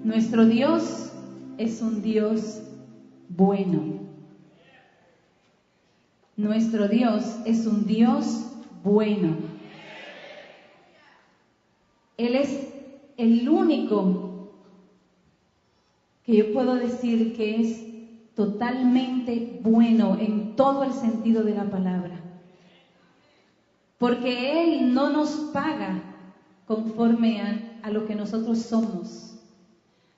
Nuestro Dios es un Dios bueno. Nuestro Dios es un Dios bueno. Él es el único que yo puedo decir que es totalmente bueno en todo el sentido de la palabra. Porque Él no nos paga conforme a lo que nosotros somos,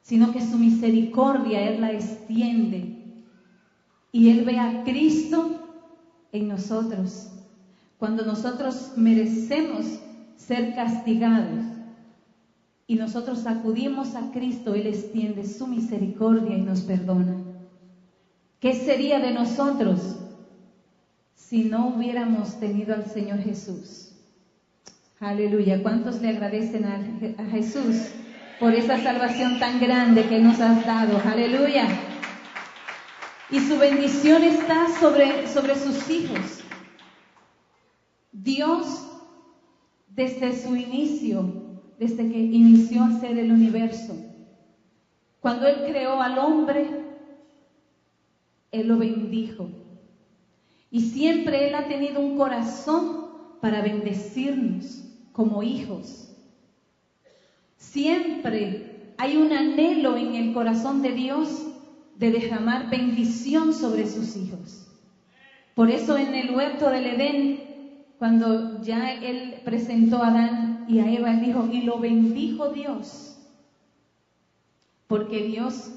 sino que su misericordia Él la extiende y Él ve a Cristo en nosotros. Cuando nosotros merecemos ser castigados y nosotros acudimos a Cristo, Él extiende su misericordia y nos perdona. ¿Qué sería de nosotros si no hubiéramos tenido al Señor Jesús? Aleluya. ¿Cuántos le agradecen a Jesús por esa salvación tan grande que nos has dado? Aleluya. Y su bendición está sobre sus hijos. Dios, desde su inicio, desde que inició a hacer el universo, cuando Él creó al hombre, Él lo bendijo. Y siempre Él ha tenido un corazón para bendecirnos como hijos. Siempre hay un anhelo en el corazón de Dios de derramar bendición sobre sus hijos. Por eso en el huerto del Edén, cuando ya Él presentó a Adán y a Eva, Él dijo, y lo bendijo Dios. Porque Dios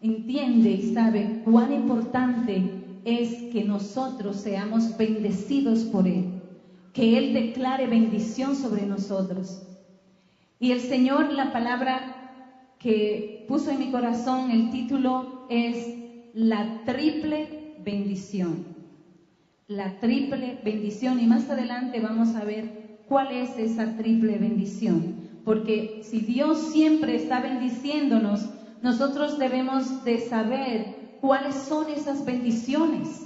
entiende y sabe cuán importante es que nosotros seamos bendecidos por Él, que Él declare bendición sobre nosotros. Y el Señor, la palabra que puso en mi corazón, el título es la triple bendición. La triple bendición. Y más adelante vamos a ver cuál es esa triple bendición. Porque si Dios siempre está bendiciéndonos, nosotros debemos de saber cuáles son esas bendiciones,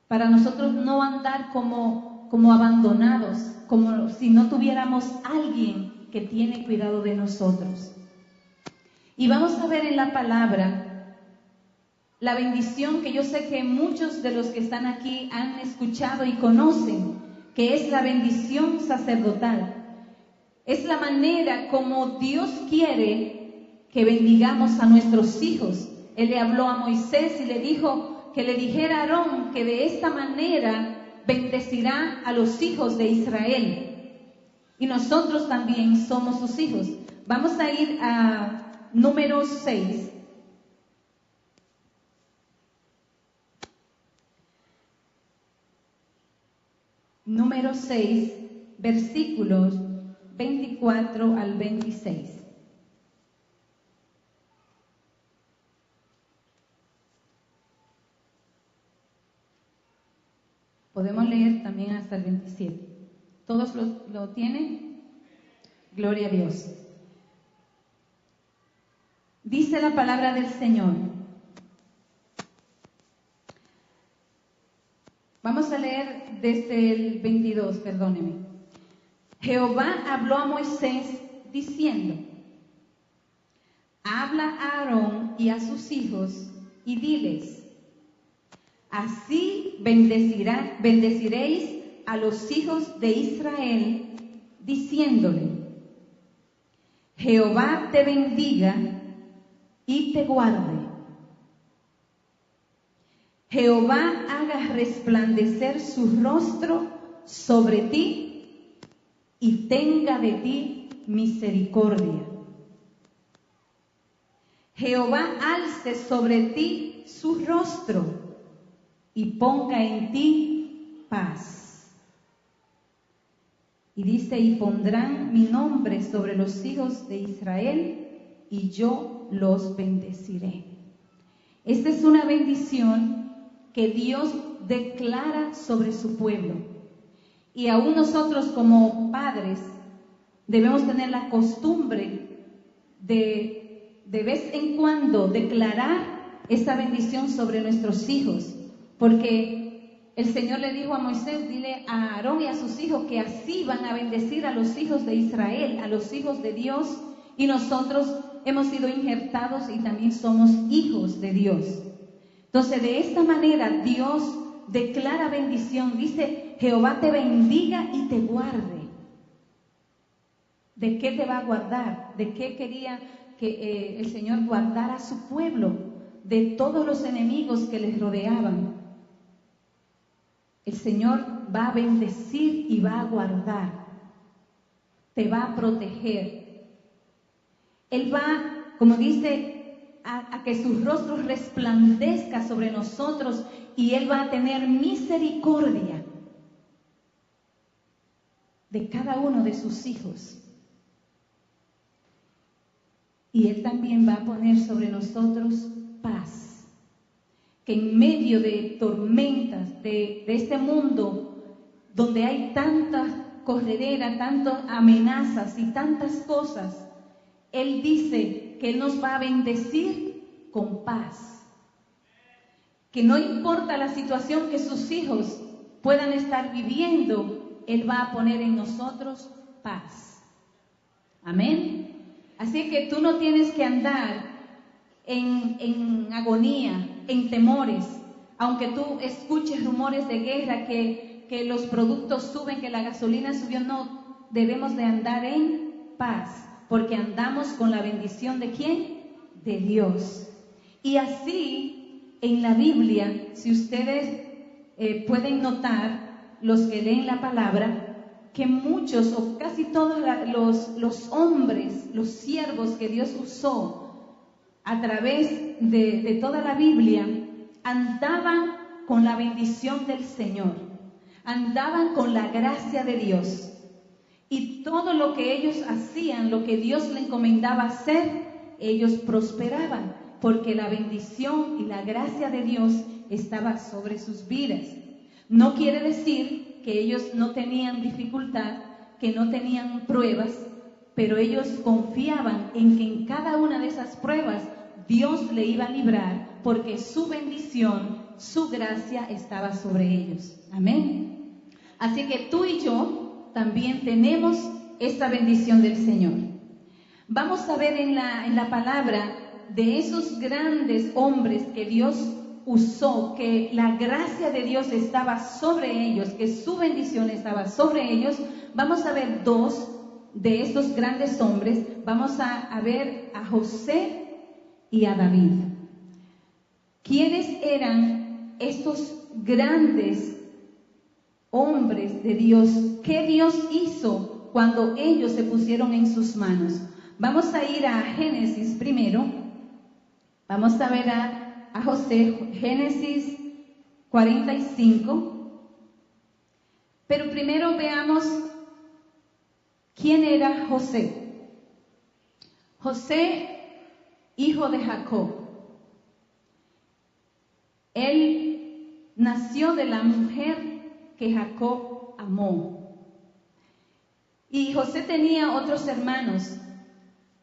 para nosotros no andar como abandonados, como si no tuviéramos alguien que tiene cuidado de nosotros. Y vamos a ver en la palabra la bendición que yo sé que muchos de los que están aquí han escuchado y conocen, que es la bendición sacerdotal. Es la manera como Dios quiere que bendigamos a nuestros hijos. Él le habló a Moisés y le dijo que le dijera a Aarón que de esta manera bendecirá a los hijos de Israel. Y nosotros también somos sus hijos. Vamos a ir a Números 6. Números 6, versículos 24 al 26. Podemos leer también hasta el 27. ¿Todos lo tienen? Gloria a Dios. Dice la palabra del Señor. Vamos a leer desde el 22, perdóneme. Jehová habló a Moisés diciendo: habla a Aarón y a sus hijos y diles: así bendeciréis a los hijos de Israel, diciéndole: Jehová te bendiga y te guarde. Jehová haga resplandecer su rostro sobre ti y tenga de ti misericordia. Jehová alce sobre ti su rostro y ponga en ti paz. Y dice: y pondrán mi nombre sobre los hijos de Israel, y yo los bendeciré. Esta es una bendición que Dios declara sobre su pueblo. Y aún nosotros como padres debemos tener la costumbre de vez en cuando declarar esa bendición sobre nuestros hijos. Porque el Señor le dijo a Moisés: dile a Aarón y a sus hijos que así van a bendecir a los hijos de Israel, a los hijos de Dios. Y nosotros hemos sido injertados y también somos hijos de Dios. Entonces, de esta manera Dios declara bendición. Dice, Jehová te bendiga y te guarde. ¿De qué te va a guardar? ¿De qué quería que el Señor guardara a su pueblo? De todos los enemigos que les rodeaban. El Señor va a bendecir y va a guardar. Te va a proteger. Él va, como dice, a que su rostro resplandezca sobre nosotros y Él va a tener misericordia de cada uno de sus hijos. Y Él también va a poner sobre nosotros paz. Que en medio de tormentas, de este mundo donde hay tanta corredera, tantas amenazas y tantas cosas, Él dice que Él nos va a bendecir con paz. Que no importa la situación que sus hijos puedan estar viviendo, Él va a poner en nosotros paz. Amén. Así que tú no tienes que andar en agonía, en temores, aunque tú escuches rumores de guerra, que los productos suben, que la gasolina subió, no, debemos de andar en paz, porque andamos con la bendición ¿de quién? De Dios. Y así, en la Biblia, si ustedes pueden notar, los que leen la palabra, que muchos o casi todos los hombres, los siervos que Dios usó a través de toda la Biblia, andaban con la bendición del Señor, andaban con la gracia de Dios. Y todo lo que ellos hacían, lo que Dios le encomendaba hacer, ellos prosperaban, porque la bendición y la gracia de Dios estaba sobre sus vidas. No quiere decir que ellos no tenían dificultad, que no tenían pruebas, pero ellos confiaban en que en cada una de esas pruebas Dios le iba a librar, porque su bendición, su gracia estaba sobre ellos. Amén. Así que tú y yo también tenemos esta bendición del Señor. Vamos a ver en la palabra de esos grandes hombres que Dios usó, que la gracia de Dios estaba sobre ellos, que su bendición estaba sobre ellos. Vamos a ver dos de estos grandes hombres. Vamos a ver a José y a David. ¿Quiénes eran estos grandes hombres de Dios? ¿Qué Dios hizo cuando ellos se pusieron en sus manos? Vamos a ir a Génesis primero. Vamos a ver a José, Génesis 45. Pero primero veamos quién era José. José, hijo de Jacob. Él nació de la mujer que Jacob amó. Y José tenía otros hermanos.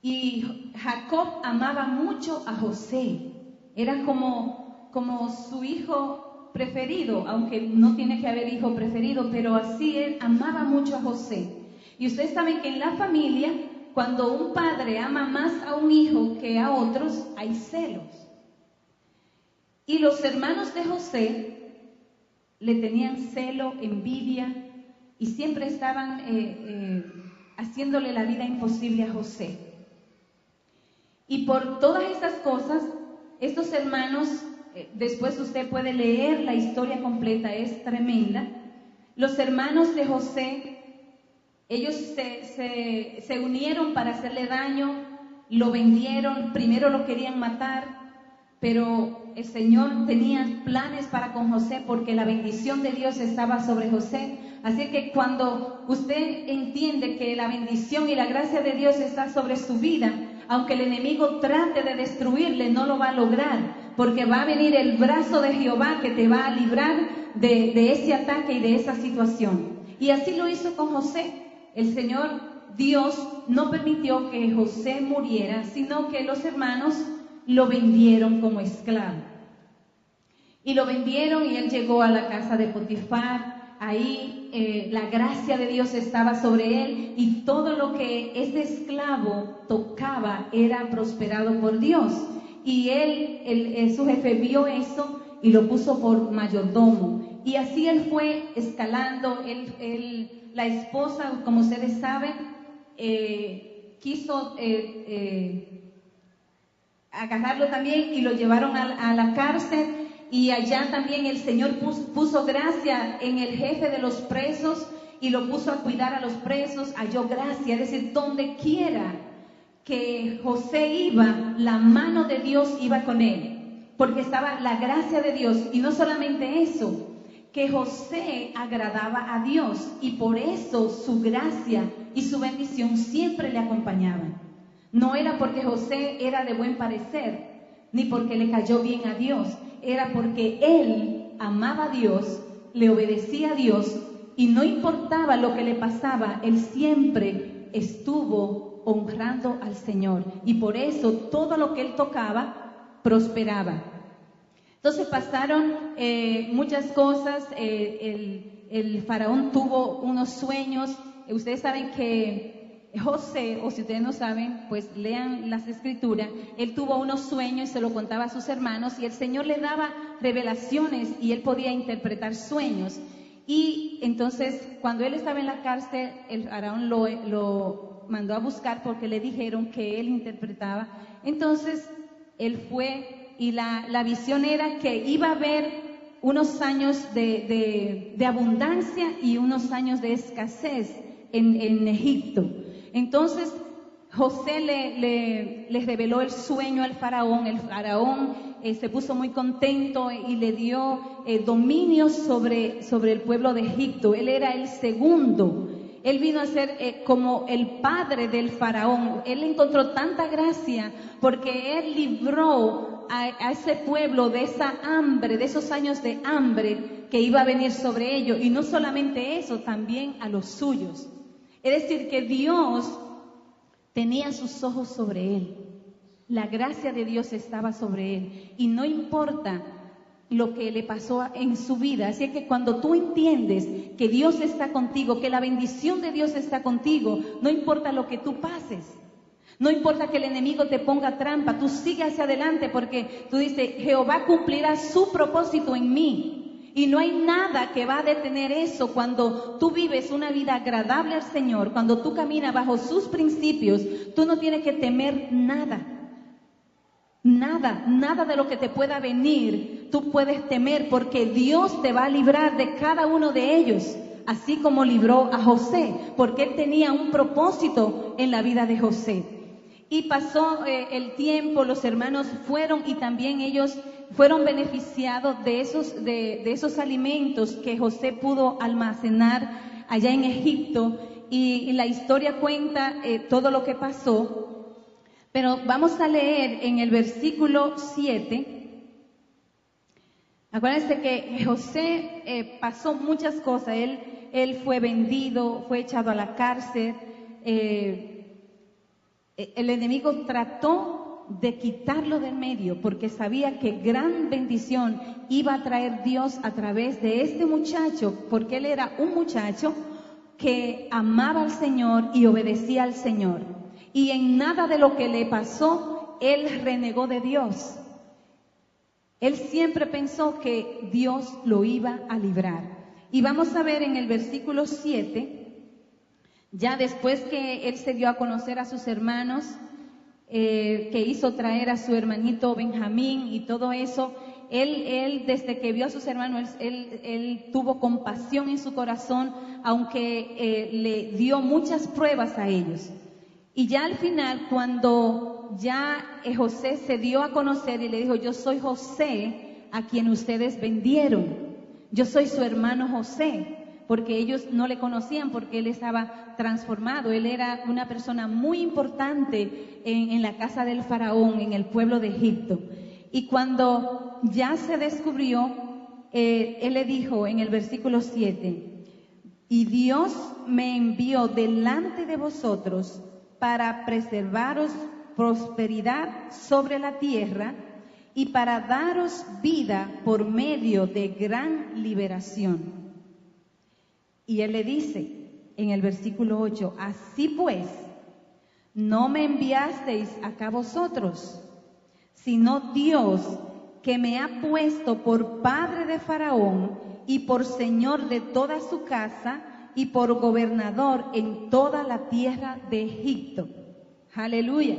Y Jacob amaba mucho a José. Era como su hijo preferido, aunque no tiene que haber hijo preferido, pero así él amaba mucho a José. Y ustedes saben que en la familia, cuando un padre ama más a un hijo que a otros, hay celos. Y los hermanos de José le tenían celo, envidia, y siempre estaban haciéndole la vida imposible a José. Y por todas estas cosas, estos hermanos, después usted puede leer la historia completa, es tremenda. Los hermanos de José, ellos se unieron para hacerle daño, lo vendieron, primero lo querían matar, pero el Señor tenía planes para con José porque la bendición de Dios estaba sobre José. Así que cuando usted entiende que la bendición y la gracia de Dios está sobre su vida, aunque el enemigo trate de destruirle, no lo va a lograr, porque va a venir el brazo de Jehová que te va a librar de ese ataque y de esa situación. Y así lo hizo con José. El Señor Dios no permitió que José muriera, sino que los hermanos lo vendieron como esclavo. Y lo vendieron y él llegó a la casa de Potifar. Ahí la gracia de Dios estaba sobre él y todo lo que este esclavo tocaba era prosperado por Dios. Y su jefe vio eso y lo puso por mayordomo. Y así él fue escalando. La esposa, como ustedes saben, quiso agarrarlo también y lo llevaron a la cárcel. Y allá también el Señor puso gracia en el jefe de los presos y lo puso a cuidar a los presos, halló gracia, es decir, donde quiera que José iba, la mano de Dios iba con él, porque estaba la gracia de Dios. Y no solamente eso, que José agradaba a Dios y por eso su gracia y su bendición siempre le acompañaban. No era porque José era de buen parecer, ni porque le cayó bien a Dios, era porque él amaba a Dios, le obedecía a Dios y no importaba lo que le pasaba, él siempre estuvo honrando al Señor y por eso todo lo que él tocaba prosperaba. Entonces pasaron muchas cosas, el faraón tuvo unos sueños. Ustedes saben que José, o si ustedes no saben, pues lean las escrituras, él tuvo unos sueños y se lo contaba a sus hermanos y el Señor le daba revelaciones y él podía interpretar sueños. Y entonces cuando él estaba en la cárcel, el faraón lo mandó a buscar porque le dijeron que él interpretaba. Entonces él fue y la visión era que iba a haber unos años de abundancia y unos años de escasez en Egipto. Entonces José le reveló el sueño al faraón. El faraón se puso muy contento y le dio dominio sobre el pueblo de Egipto. Él era el segundo. Él vino a ser como el padre del faraón. Él encontró tanta gracia porque él libró a ese pueblo de esa hambre, de esos años de hambre que iba a venir sobre ellos. Y no solamente eso, también a los suyos. Es decir, que Dios tenía sus ojos sobre él. La gracia de Dios estaba sobre él. Y no importa lo que le pasó en su vida. Así que cuando tú entiendes que Dios está contigo, que la bendición de Dios está contigo, no importa lo que tú pases. No importa que el enemigo te ponga trampa, tú sigue hacia adelante porque tú dices, Jehová cumplirá su propósito en mí. Y no hay nada que va a detener eso cuando tú vives una vida agradable al Señor, cuando tú caminas bajo sus principios, tú no tienes que temer nada. Nada de lo que te pueda venir, tú puedes temer porque Dios te va a librar de cada uno de ellos, así como libró a José, porque él tenía un propósito en la vida de José. Y pasó el tiempo, los hermanos fueron y también ellos fueron beneficiados de esos alimentos que José pudo almacenar allá en Egipto. Y la historia cuenta todo lo que pasó. Pero vamos a leer en el versículo 7. Acuérdense que José pasó muchas cosas. Él fue vendido, fue echado a la cárcel. El enemigo trató de quitarlo del medio porque sabía que gran bendición iba a traer Dios a través de este muchacho, porque él era un muchacho que amaba al Señor y obedecía al Señor. Y en nada de lo que le pasó, él renegó de Dios. Él siempre pensó que Dios lo iba a librar. Y vamos a ver en el versículo 7, ya después que él se dio a conocer a sus hermanos, que hizo traer a su hermanito Benjamín y todo eso, él desde que vio a sus hermanos, él tuvo compasión en su corazón, aunque le dio muchas pruebas a ellos. Y ya al final, cuando ya José se dio a conocer y le dijo, yo soy José a quien ustedes vendieron, yo soy su hermano José, porque ellos no le conocían porque él estaba transformado, él era una persona muy importante en la casa del faraón, en el pueblo de Egipto. Y cuando ya se descubrió, él le dijo en el versículo 7, y Dios me envió delante de vosotros para preservaros prosperidad sobre la tierra y para daros vida por medio de gran liberación. Y él le dice en el versículo 8, así pues, no me enviasteis acá vosotros, sino Dios, que me ha puesto por padre de Faraón y por señor de toda su casa y por gobernador en toda la tierra de Egipto. Aleluya.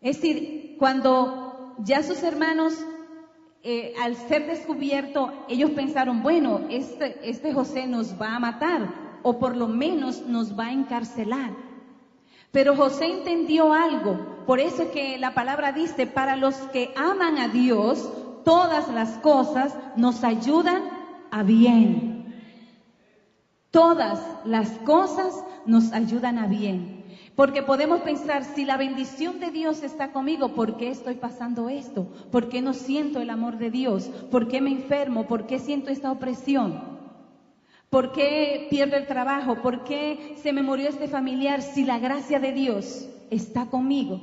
Es decir, cuando ya sus hermanos, al ser descubierto, ellos pensaron, bueno, este José nos va a matar o por lo menos nos va a encarcelar. Pero José entendió algo, por eso es que la palabra dice, para los que aman a Dios, todas las cosas nos ayudan a bien. Todas las cosas nos ayudan a bien. Porque podemos pensar, si la bendición de Dios está conmigo, ¿por qué estoy pasando esto? ¿Por qué no siento el amor de Dios? ¿Por qué me enfermo? ¿Por qué siento esta opresión? ¿Por qué pierdo el trabajo? ¿Por qué se me murió este familiar si la gracia de Dios está conmigo?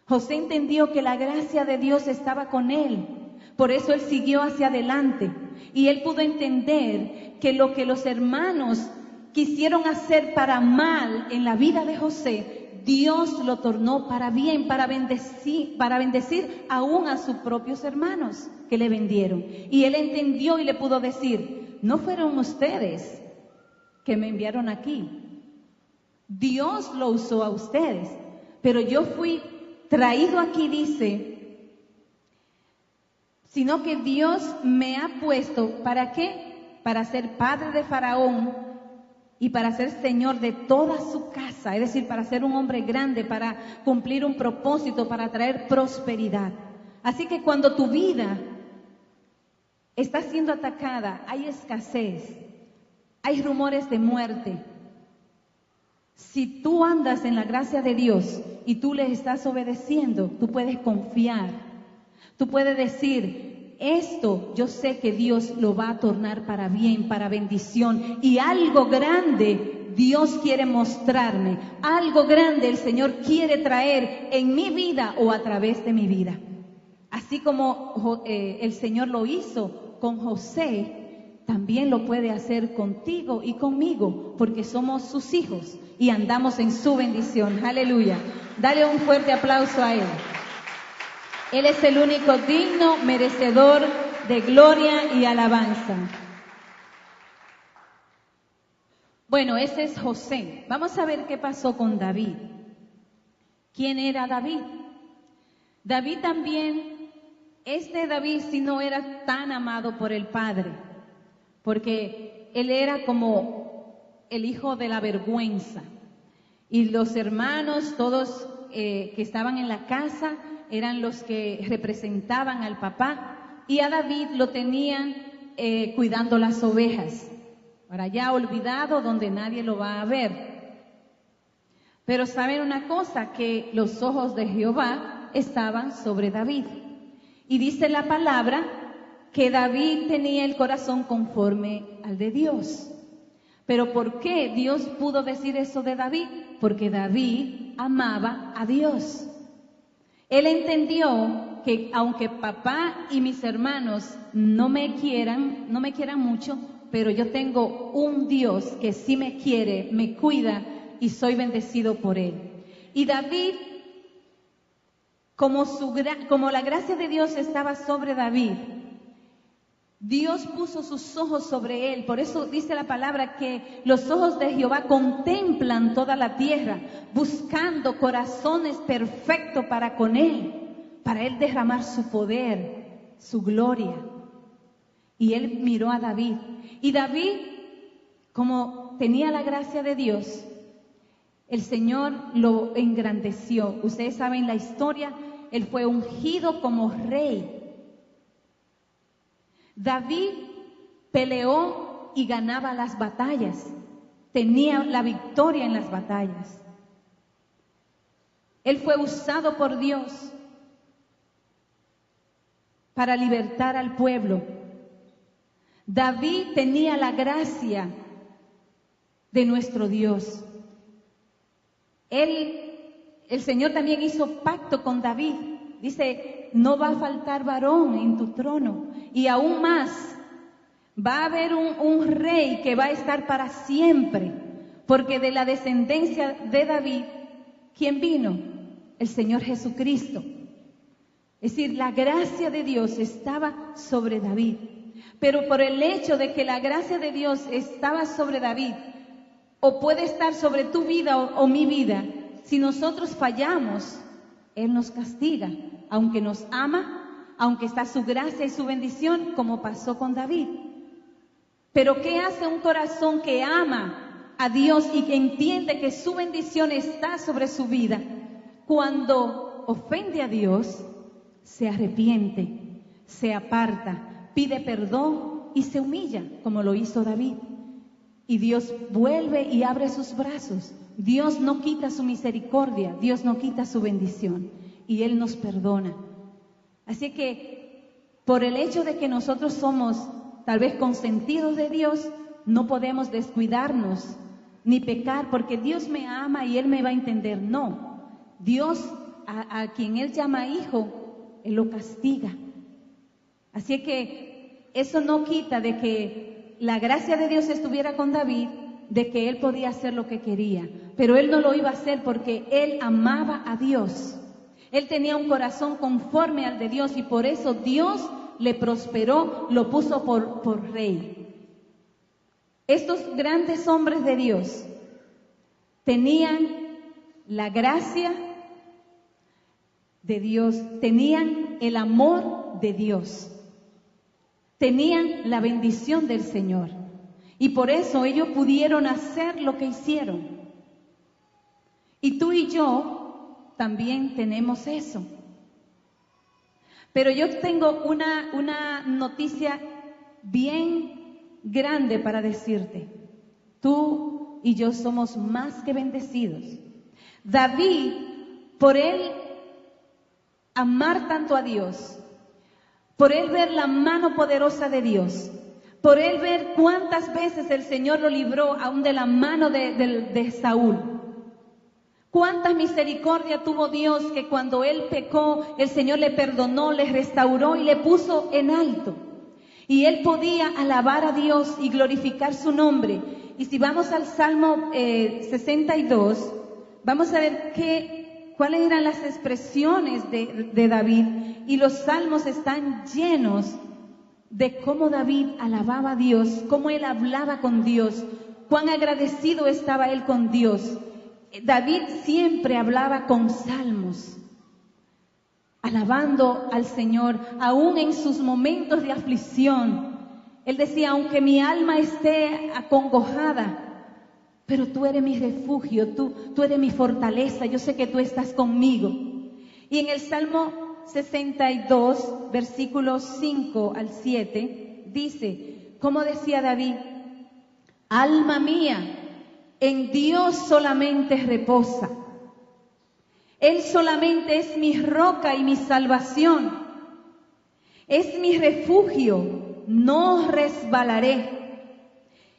José entendió que la gracia de Dios estaba con él. Por eso él siguió hacia adelante. Y él pudo entender que lo que los hermanos quisieron hacer para mal en la vida de José, Dios lo tornó para bien, para bendecir aún a sus propios hermanos que le vendieron. Y él entendió y le pudo decir, no fueron ustedes que me enviaron aquí. Dios lo usó a ustedes, pero yo fui traído aquí, dice, sino que Dios me ha puesto, ¿para qué? Para ser padre de Faraón y para ser señor de toda su casa, es decir, para ser un hombre grande, para cumplir un propósito, para traer prosperidad. Así que cuando tu vida está siendo atacada, hay escasez, hay rumores de muerte, si tú andas en la gracia de Dios y tú le estás obedeciendo, tú puedes confiar, tú puedes decir, esto yo sé que Dios lo va a tornar para bien, para bendición, y algo grande Dios quiere mostrarme, algo grande el Señor quiere traer en mi vida o a través de mi vida. Así como el Señor lo hizo con José, también lo puede hacer contigo y conmigo, porque somos sus hijos y andamos en su bendición. Aleluya. Dale un fuerte aplauso a Él. Él es el único digno, merecedor de gloria y alabanza. Bueno, ese es José. Vamos a ver qué pasó con David. ¿Quién era David? David también, David sí no era tan amado por el padre, porque él era como el hijo de la vergüenza. Y los hermanos, todos que estaban en la casa, eran los que representaban al papá, y a David lo tenían cuidando las ovejas, para allá olvidado donde nadie lo va a ver. Pero saben una cosa, que los ojos de Jehová estaban sobre David. Y dice la palabra que David tenía el corazón conforme al de Dios. Pero ¿por qué Dios pudo decir eso de David? Porque David amaba a Dios. Él entendió que aunque papá y mis hermanos no me quieran mucho, pero yo tengo un Dios que sí me quiere, me cuida y soy bendecido por Él. Y David, como la gracia de Dios estaba sobre David, Dios puso sus ojos sobre él. Por eso dice la palabra que los ojos de Jehová contemplan toda la tierra, buscando corazones perfectos para con él, para él derramar su poder, su gloria. Y él miró a David. Y David, como tenía la gracia de Dios, el Señor lo engrandeció. Ustedes saben la historia, él fue ungido como rey. David peleó y ganaba las batallas, tenía la victoria en las batallas. Él fue usado por Dios para libertar al pueblo. David tenía la gracia de nuestro Dios. El Señor también hizo pacto con David. Dice, no va a faltar varón en tu trono. Y aún más, Va a haber un rey que va a estar para siempre, porque de la descendencia de David, ¿quién vino? El Señor Jesucristo. Es decir, la gracia de Dios estaba sobre David. Pero por el hecho de que la gracia de Dios estaba sobre David, o puede estar sobre tu vida o mi vida, si nosotros fallamos, Él nos castiga, aunque nos ama, aunque está su gracia y su bendición, como pasó con David. Pero ¿qué hace un corazón que ama a Dios y que entiende que su bendición está sobre su vida? Cuando ofende a Dios, se arrepiente, se aparta, pide perdón y se humilla, como lo hizo David. Y Dios vuelve y abre sus brazos. Dios no quita su misericordia, Dios no quita su bendición, y Él nos perdona. Así que, por el hecho de que nosotros somos tal vez consentidos de Dios, no podemos descuidarnos ni pecar, porque Dios me ama y Él me va a entender. No, Dios a quien Él llama hijo, Él lo castiga. Así que eso no quita de que la gracia de Dios estuviera con David, de que él podía hacer lo que quería, pero él no lo iba a hacer porque él amaba a Dios. Él tenía un corazón conforme al de Dios y por eso Dios le prosperó, lo puso por rey. Estos grandes hombres de Dios tenían la gracia de Dios, tenían el amor de Dios, tenían la bendición del Señor. Y por eso ellos pudieron hacer lo que hicieron. Y tú y yo también tenemos eso. Pero yo tengo una noticia bien grande para decirte. Tú y yo somos más que bendecidos. David, por él amar tanto a Dios, por él ver la mano poderosa de Dios, por él ver cuántas veces el Señor lo libró aún de la mano de Saúl. Cuánta misericordia tuvo Dios que cuando él pecó, el Señor le perdonó, le restauró y le puso en alto. Y él podía alabar a Dios y glorificar su nombre. Y si vamos al Salmo 62, vamos a ver cuáles eran las expresiones de David. Y los salmos están llenos de cómo David alababa a Dios, cómo él hablaba con Dios, cuán agradecido estaba él con Dios. David siempre hablaba con salmos, alabando al Señor, aún en sus momentos de aflicción. Él decía, aunque mi alma esté acongojada, pero tú eres mi refugio, tú eres mi fortaleza, yo sé que tú estás conmigo. Y en el Salmo 62, versículos 5 al 7, dice, como decía David, alma mía, en Dios solamente reposa. Él solamente es mi roca y mi salvación. Es mi refugio, no resbalaré.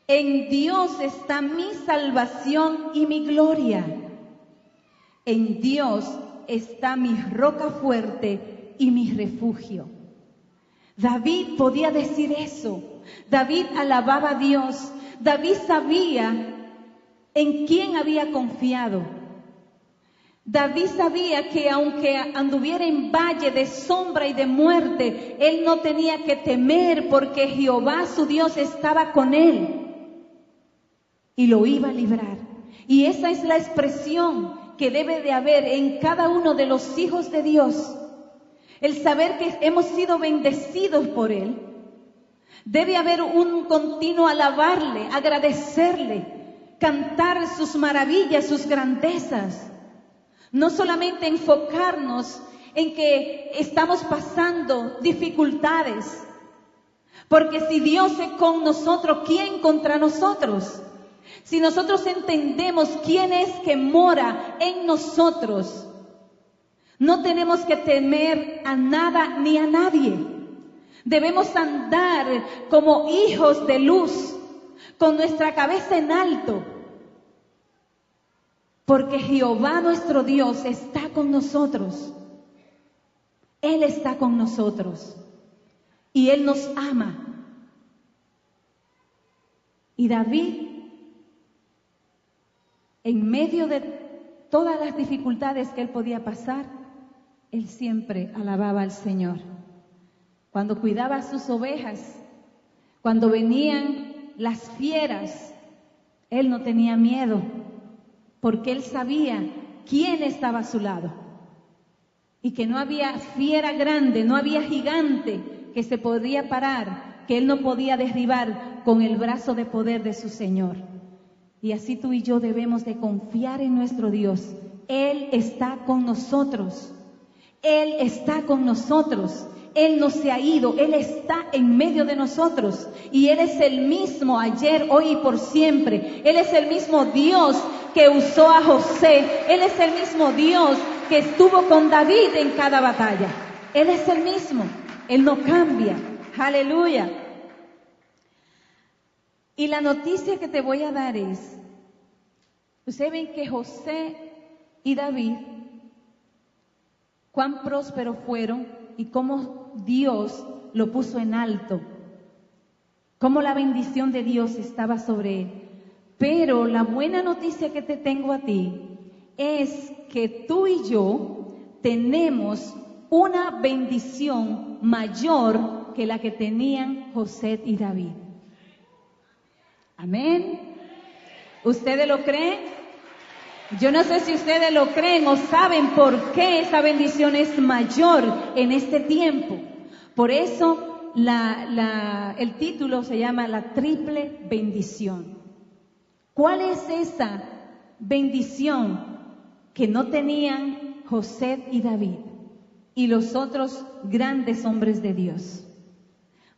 En Dios está mi salvación y mi gloria. En Dios está mi roca fuerte y mi refugio. David podía decir eso. David alababa a Dios. David sabía en quién había confiado. David sabía que aunque anduviera en valle de sombra y de muerte, él no tenía que temer porque Jehová su Dios estaba con él y lo iba a librar. Y esa es la expresión que debe de haber en cada uno de los hijos de Dios. El saber que hemos sido bendecidos por Él. Debe haber un continuo alabarle, agradecerle, cantar sus maravillas, sus grandezas. No solamente enfocarnos en que estamos pasando dificultades. Porque si Dios es con nosotros, ¿quién contra nosotros? Si nosotros entendemos quién es que mora en nosotros, no tenemos que temer a nada ni a nadie. Debemos andar como hijos de luz, con nuestra cabeza en alto, porque Jehová nuestro Dios está con nosotros. Él está con nosotros y Él nos ama. Y David, en medio de todas las dificultades que él podía pasar, él siempre alababa al Señor. Cuando cuidaba sus ovejas, cuando venían las fieras, él no tenía miedo, porque él sabía quién estaba a su lado. Y que no había fiera grande, no había gigante que se podría parar, que él no podía derribar con el brazo de poder de su Señor. Y así tú y yo debemos de confiar en nuestro Dios. Él está con nosotros. Él está con nosotros. Él no se ha ido. Él está en medio de nosotros. Y Él es el mismo ayer, hoy y por siempre. Él es el mismo Dios que usó a José. Él es el mismo Dios que estuvo con David en cada batalla. Él es el mismo. Él no cambia. Aleluya. Y la noticia que te voy a dar es, ustedes ven que José y David, cuán prósperos fueron y cómo Dios lo puso en alto, cómo la bendición de Dios estaba sobre él. Pero la buena noticia que te tengo a ti es que tú y yo tenemos una bendición mayor que la que tenían José y David. Amén. ¿Ustedes lo creen? Yo no sé si ustedes lo creen o saben por qué esa bendición es mayor en este tiempo. Por eso el título se llama La Triple Bendición. ¿Cuál es esa bendición que no tenían José y David y los otros grandes hombres de Dios?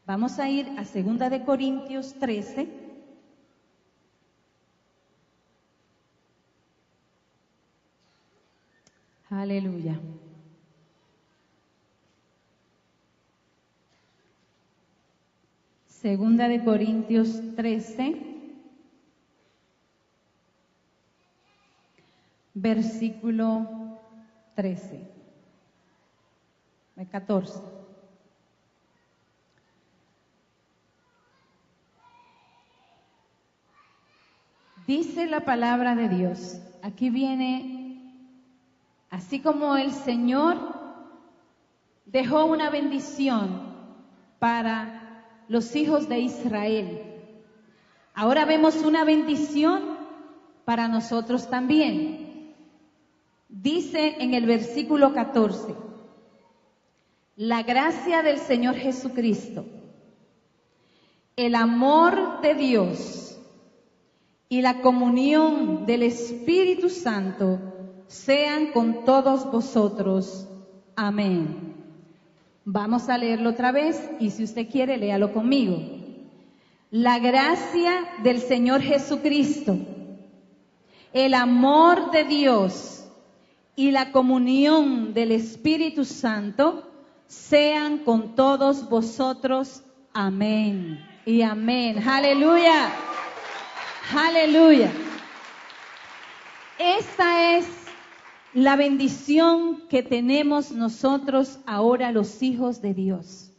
Vamos a ir a 2 de Corintios 13. Aleluya. Segunda de Corintios 13, versículo 14. Dice la palabra de Dios, aquí viene, así como el Señor dejó una bendición para los hijos de Israel, ahora vemos una bendición para nosotros también. Dice en el versículo 14, la gracia del Señor Jesucristo, el amor de Dios y la comunión del Espíritu Santo sean con todos vosotros. Amén. Vamos a leerlo otra vez y si usted quiere, léalo conmigo. La gracia del Señor Jesucristo, el amor de Dios y la comunión del Espíritu Santo sean con todos vosotros. Amén y amén. Aleluya. Aleluya. Esta es la bendición que tenemos nosotros ahora los hijos de Dios.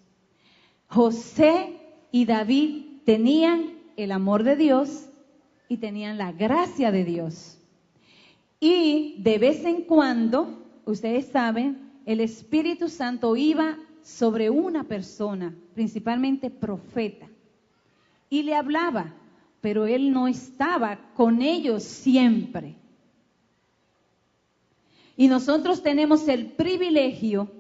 José y David tenían el amor de Dios y tenían la gracia de Dios. Y de vez en cuando, ustedes saben, el Espíritu Santo iba sobre una persona, principalmente profeta, y le hablaba, pero él no estaba con ellos siempre. Y nosotros tenemos el privilegio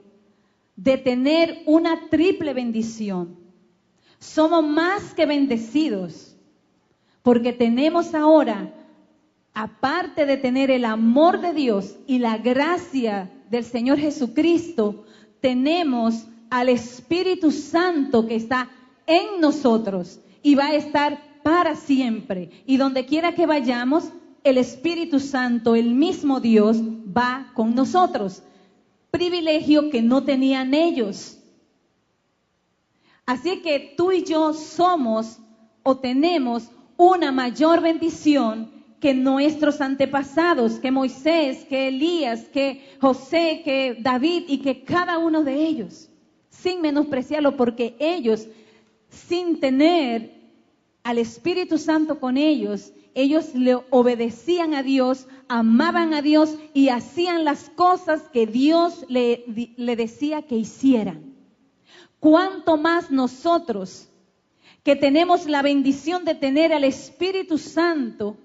de tener una triple bendición. Somos más que bendecidos, porque tenemos ahora, aparte de tener el amor de Dios y la gracia del Señor Jesucristo, tenemos al Espíritu Santo que está en nosotros y va a estar para siempre. Y donde quiera que vayamos, el Espíritu Santo, el mismo Dios, va con nosotros. Privilegio que no tenían ellos. Así que tú y yo somos o tenemos una mayor bendición que nuestros antepasados, que Moisés, que Elías, que José, que David y que cada uno de ellos, sin menospreciarlo, porque ellos, sin tener al Espíritu Santo con ellos, ellos le obedecían a Dios, amaban a Dios y hacían las cosas que Dios le decía que hicieran. ¿Cuánto más nosotros, que tenemos la bendición de tener al Espíritu Santo,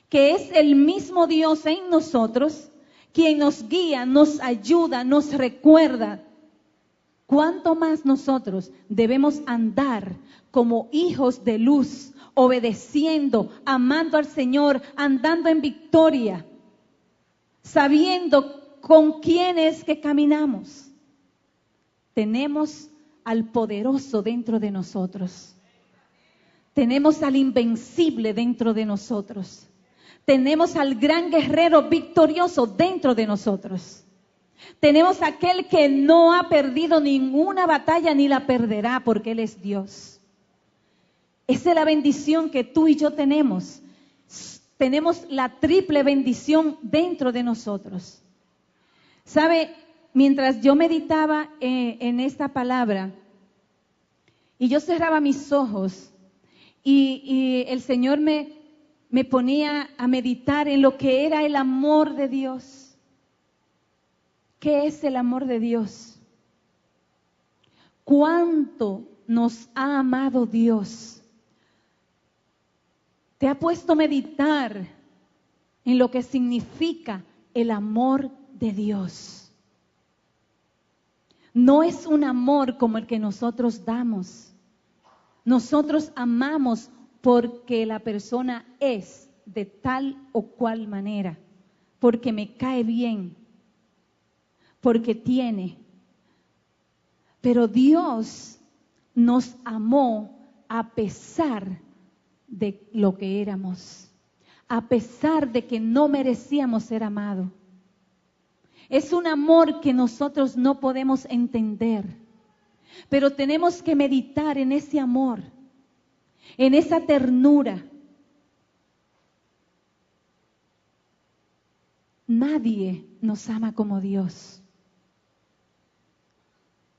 que es el mismo Dios en nosotros, quien nos guía, nos ayuda, nos recuerda? ¿Cuánto más nosotros debemos andar como hijos de luz, obedeciendo, amando al Señor, andando en victoria, sabiendo con quién es que caminamos? Tenemos al poderoso dentro de nosotros. Tenemos al invencible dentro de nosotros. Tenemos al gran guerrero victorioso dentro de nosotros. Tenemos aquel que no ha perdido ninguna batalla ni la perderá, porque Él es Dios. Esa es la bendición que tú y yo tenemos. Tenemos la triple bendición dentro de nosotros. ¿Sabe? Mientras yo meditaba en esta palabra y yo cerraba mis ojos y el Señor me ponía a meditar en lo que era el amor de Dios. ¿Qué es el amor de Dios? ¿Cuánto nos ha amado Dios? ¿Te ha puesto a meditar en lo que significa el amor de Dios? No es un amor como el que nosotros damos. Nosotros amamos porque la persona es de tal o cual manera, porque me cae bien, porque tiene. Pero Dios nos amó a pesar de lo que éramos, a pesar de que no merecíamos ser amados. Es un amor que nosotros no podemos entender, pero tenemos que meditar en ese amor, en esa ternura. Nadie nos ama como Dios.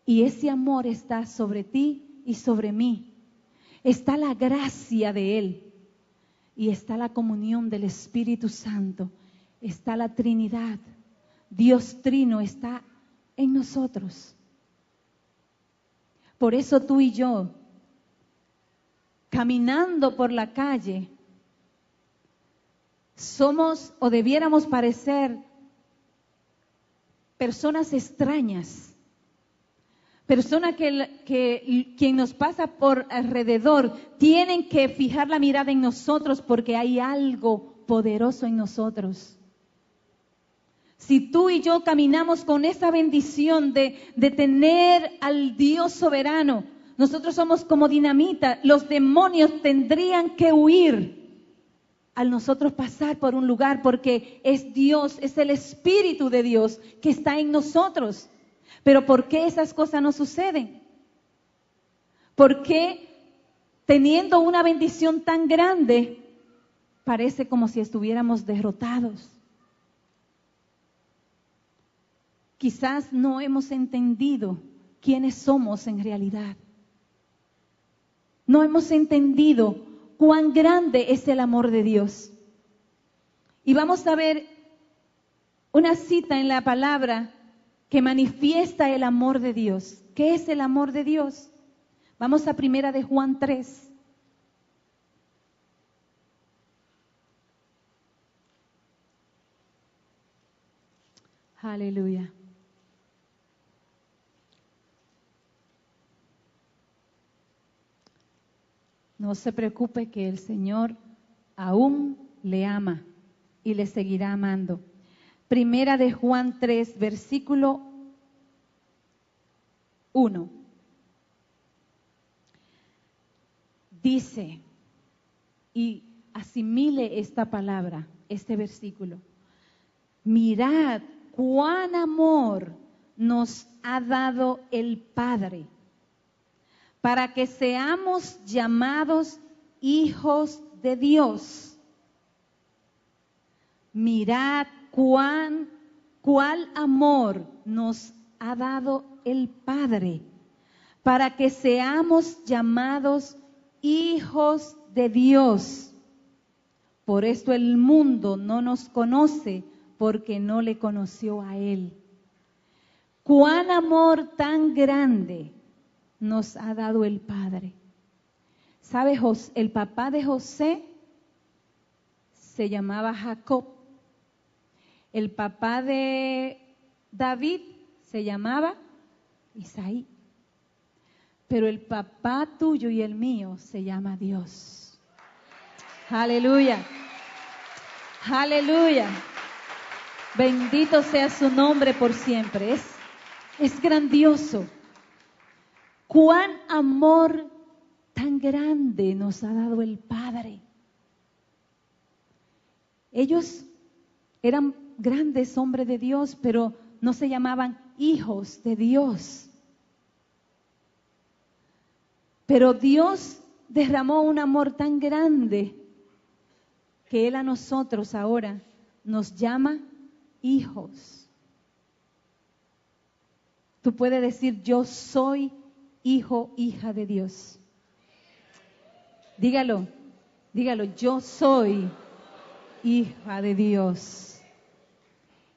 Y ese amor está sobre ti y sobre mí. Está la gracia de Él y está la comunión del Espíritu Santo. Está la Trinidad. Dios Trino está en nosotros. Por eso tú y yo, caminando por la calle, somos o debiéramos parecer personas extrañas. Persona que quien nos pasa por alrededor tienen que fijar la mirada en nosotros porque hay algo poderoso en nosotros. Si tú y yo caminamos con esa bendición de tener al Dios soberano, nosotros somos como dinamita. Los demonios tendrían que huir al nosotros pasar por un lugar porque es Dios, es el Espíritu de Dios que está en nosotros. Pero ¿por qué esas cosas no suceden? ¿Por qué teniendo una bendición tan grande parece como si estuviéramos derrotados? Quizás no hemos entendido quiénes somos en realidad. No hemos entendido cuán grande es el amor de Dios. Y vamos a ver una cita en la palabra que manifiesta el amor de Dios. ¿Qué es el amor de Dios? Vamos a 1 de Juan 3. Aleluya. No se preocupe que el Señor aún le ama y le seguirá amando. 1 de Juan 3, versículo 1. Dice, y asimile esta palabra, este versículo. Mirad cuán amor nos ha dado el Padre, para que seamos llamados hijos de Dios. Mirad cuál amor nos ha dado el Padre, para que seamos llamados hijos de Dios. Por esto el mundo no nos conoce, porque no le conoció a Él. Cuán amor tan grande nos ha dado el Padre. ¿Sabe? El papá de José se llamaba Jacob. El papá de David se llamaba Isaí. Pero el papá tuyo y el mío se llama Dios. Aleluya. Aleluya. Bendito sea su nombre por siempre. Es grandioso. Cuán amor tan grande nos ha dado el Padre. Ellos eran grandes hombres de Dios, pero no se llamaban hijos de Dios. Pero Dios derramó un amor tan grande que Él a nosotros ahora nos llama hijos. Tú puedes decir, yo soy hijo, hija de Dios. Dígalo, yo soy hija de Dios.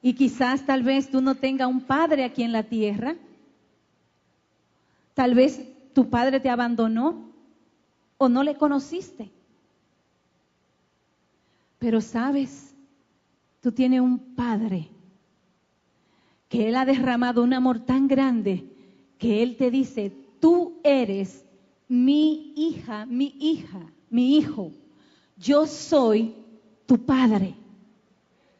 Y quizás tal vez tú no tengas un padre aquí en la tierra. Tal vez tu padre te abandonó o no le conociste. Pero sabes, tú tienes un Padre que Él ha derramado un amor tan grande que Él te dice, tú eres mi hija, mi hijo. Yo soy tu Padre.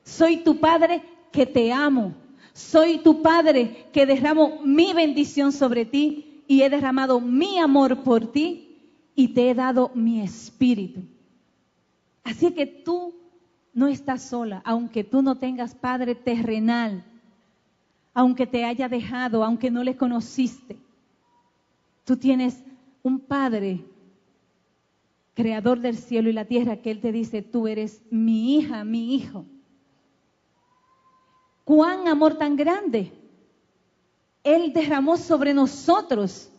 Soy tu Padre que te amo. Soy tu Padre que derramo mi bendición sobre ti y he derramado mi amor por ti y te he dado mi espíritu. Así que tú no estás sola, aunque tú no tengas padre terrenal, aunque te haya dejado, aunque no le conociste. Tú tienes un Padre, creador del cielo y la tierra, que Él te dice, tú eres mi hija, mi hijo. ¡Cuán amor tan grande! Él derramó sobre nosotros,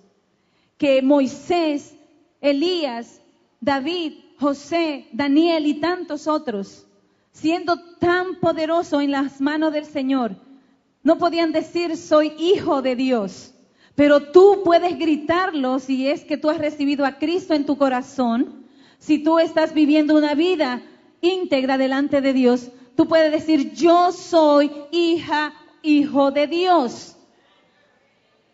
que Moisés, Elías, David, José, Daniel y tantos otros, siendo tan poderosos en las manos del Señor, no podían decir soy hijo de Dios, pero tú puedes gritarlo si es que tú has recibido a Cristo en tu corazón, si tú estás viviendo una vida íntegra delante de Dios, tú puedes decir yo soy hija, hijo de Dios.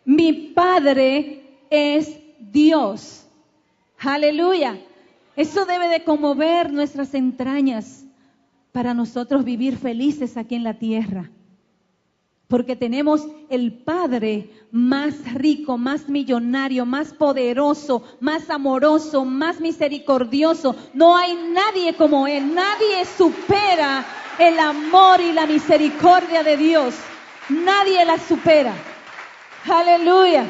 Mi Padre es Dios. Aleluya. Eso debe de conmover nuestras entrañas para nosotros vivir felices aquí en la tierra. Porque tenemos el Padre más rico, más millonario, más poderoso, más amoroso, más misericordioso. No hay nadie como Él. Nadie supera el amor y la misericordia de Dios. Nadie la supera. Aleluya.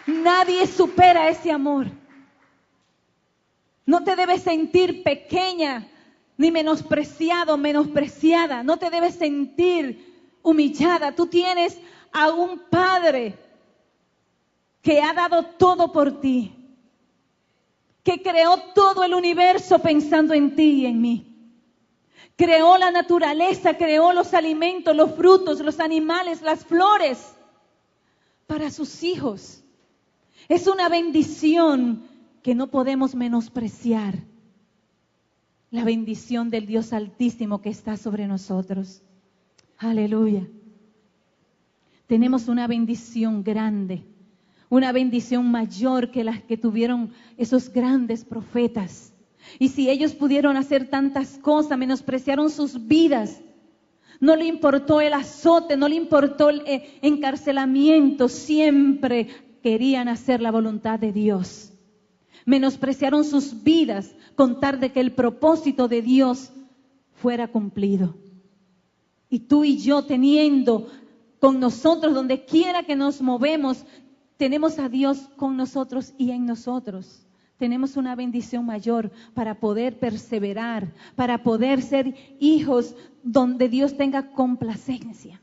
Nadie supera ese amor. No te debes sentir pequeña, ni menospreciado, menospreciada. No te debes sentir humillada. Tú tienes a un Padre que ha dado todo por ti, que creó todo el universo pensando en ti y en mí. Creó la naturaleza, creó los alimentos, los frutos, los animales, las flores para sus hijos. Es una bendición que no podemos menospreciar, la bendición del Dios Altísimo que está sobre nosotros. Aleluya. Tenemos una bendición grande, una bendición mayor que las que tuvieron esos grandes profetas. Y si ellos pudieron hacer tantas cosas, menospreciaron sus vidas, no le importó el azote, no le importó el encarcelamiento, siempre querían hacer la voluntad de Dios. Menospreciaron sus vidas con tal de que el propósito de Dios fuera cumplido. Y tú y yo teniendo con nosotros, donde quiera que nos movemos, tenemos a Dios con nosotros y en nosotros. Tenemos una bendición mayor para poder perseverar, para poder ser hijos donde Dios tenga complacencia.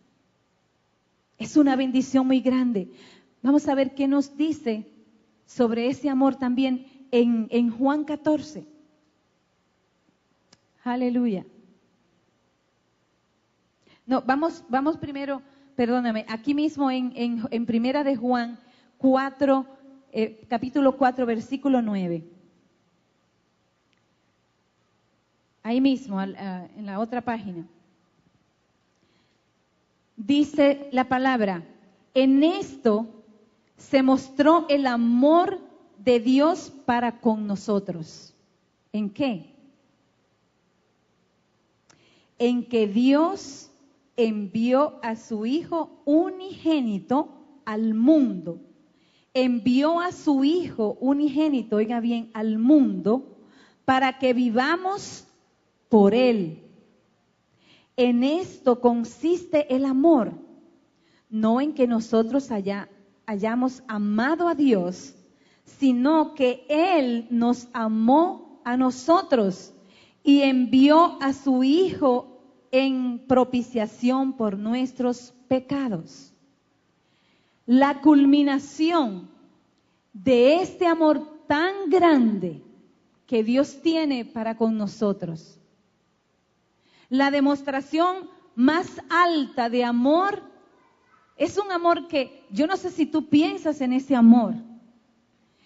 Es una bendición muy grande. Vamos a ver qué nos dice sobre ese amor también en Juan 14. Aleluya. No, vamos primero, perdóname, aquí mismo en Primera de Juan 4, capítulo 4, versículo 9. Ahí mismo, en la otra página. Dice la palabra, en esto se mostró el amor de Dios para con nosotros. ¿En qué? En que Dios envió a su Hijo unigénito al mundo. Envió a su Hijo unigénito, oiga bien, al mundo, para que vivamos por Él. En esto consiste el amor, no en que nosotros hayamos amado a Dios, sino que Él nos amó a nosotros y envió a su Hijo en propiciación por nuestros pecados. La culminación de este amor tan grande que Dios tiene para con nosotros, la demostración más alta de amor, es un amor que, yo no sé si tú piensas en ese amor,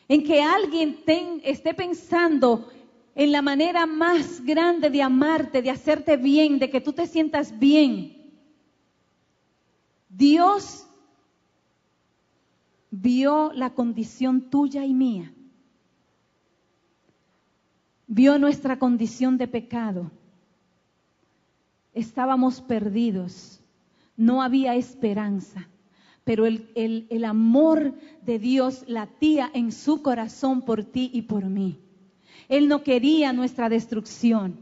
en que alguien esté pensando en la manera más grande de amarte, de hacerte bien, de que tú te sientas bien. Dios vio la condición tuya y mía, vio nuestra condición de pecado. Estábamos perdidos, no había esperanza, pero el amor de Dios latía en su corazón por ti y por mí. Él no quería nuestra destrucción.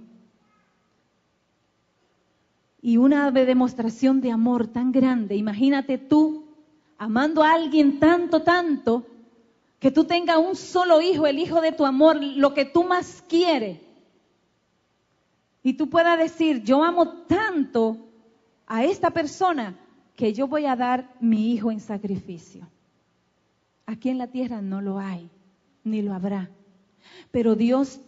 Y una demostración de amor tan grande, imagínate tú amando a alguien tanto, que tú tengas un solo hijo, el hijo de tu amor, lo que tú más quieres. Y tú puedas decir, yo amo tanto a esta persona que yo voy a dar mi hijo en sacrificio. Aquí en la tierra no lo hay, ni lo habrá. Pero Dios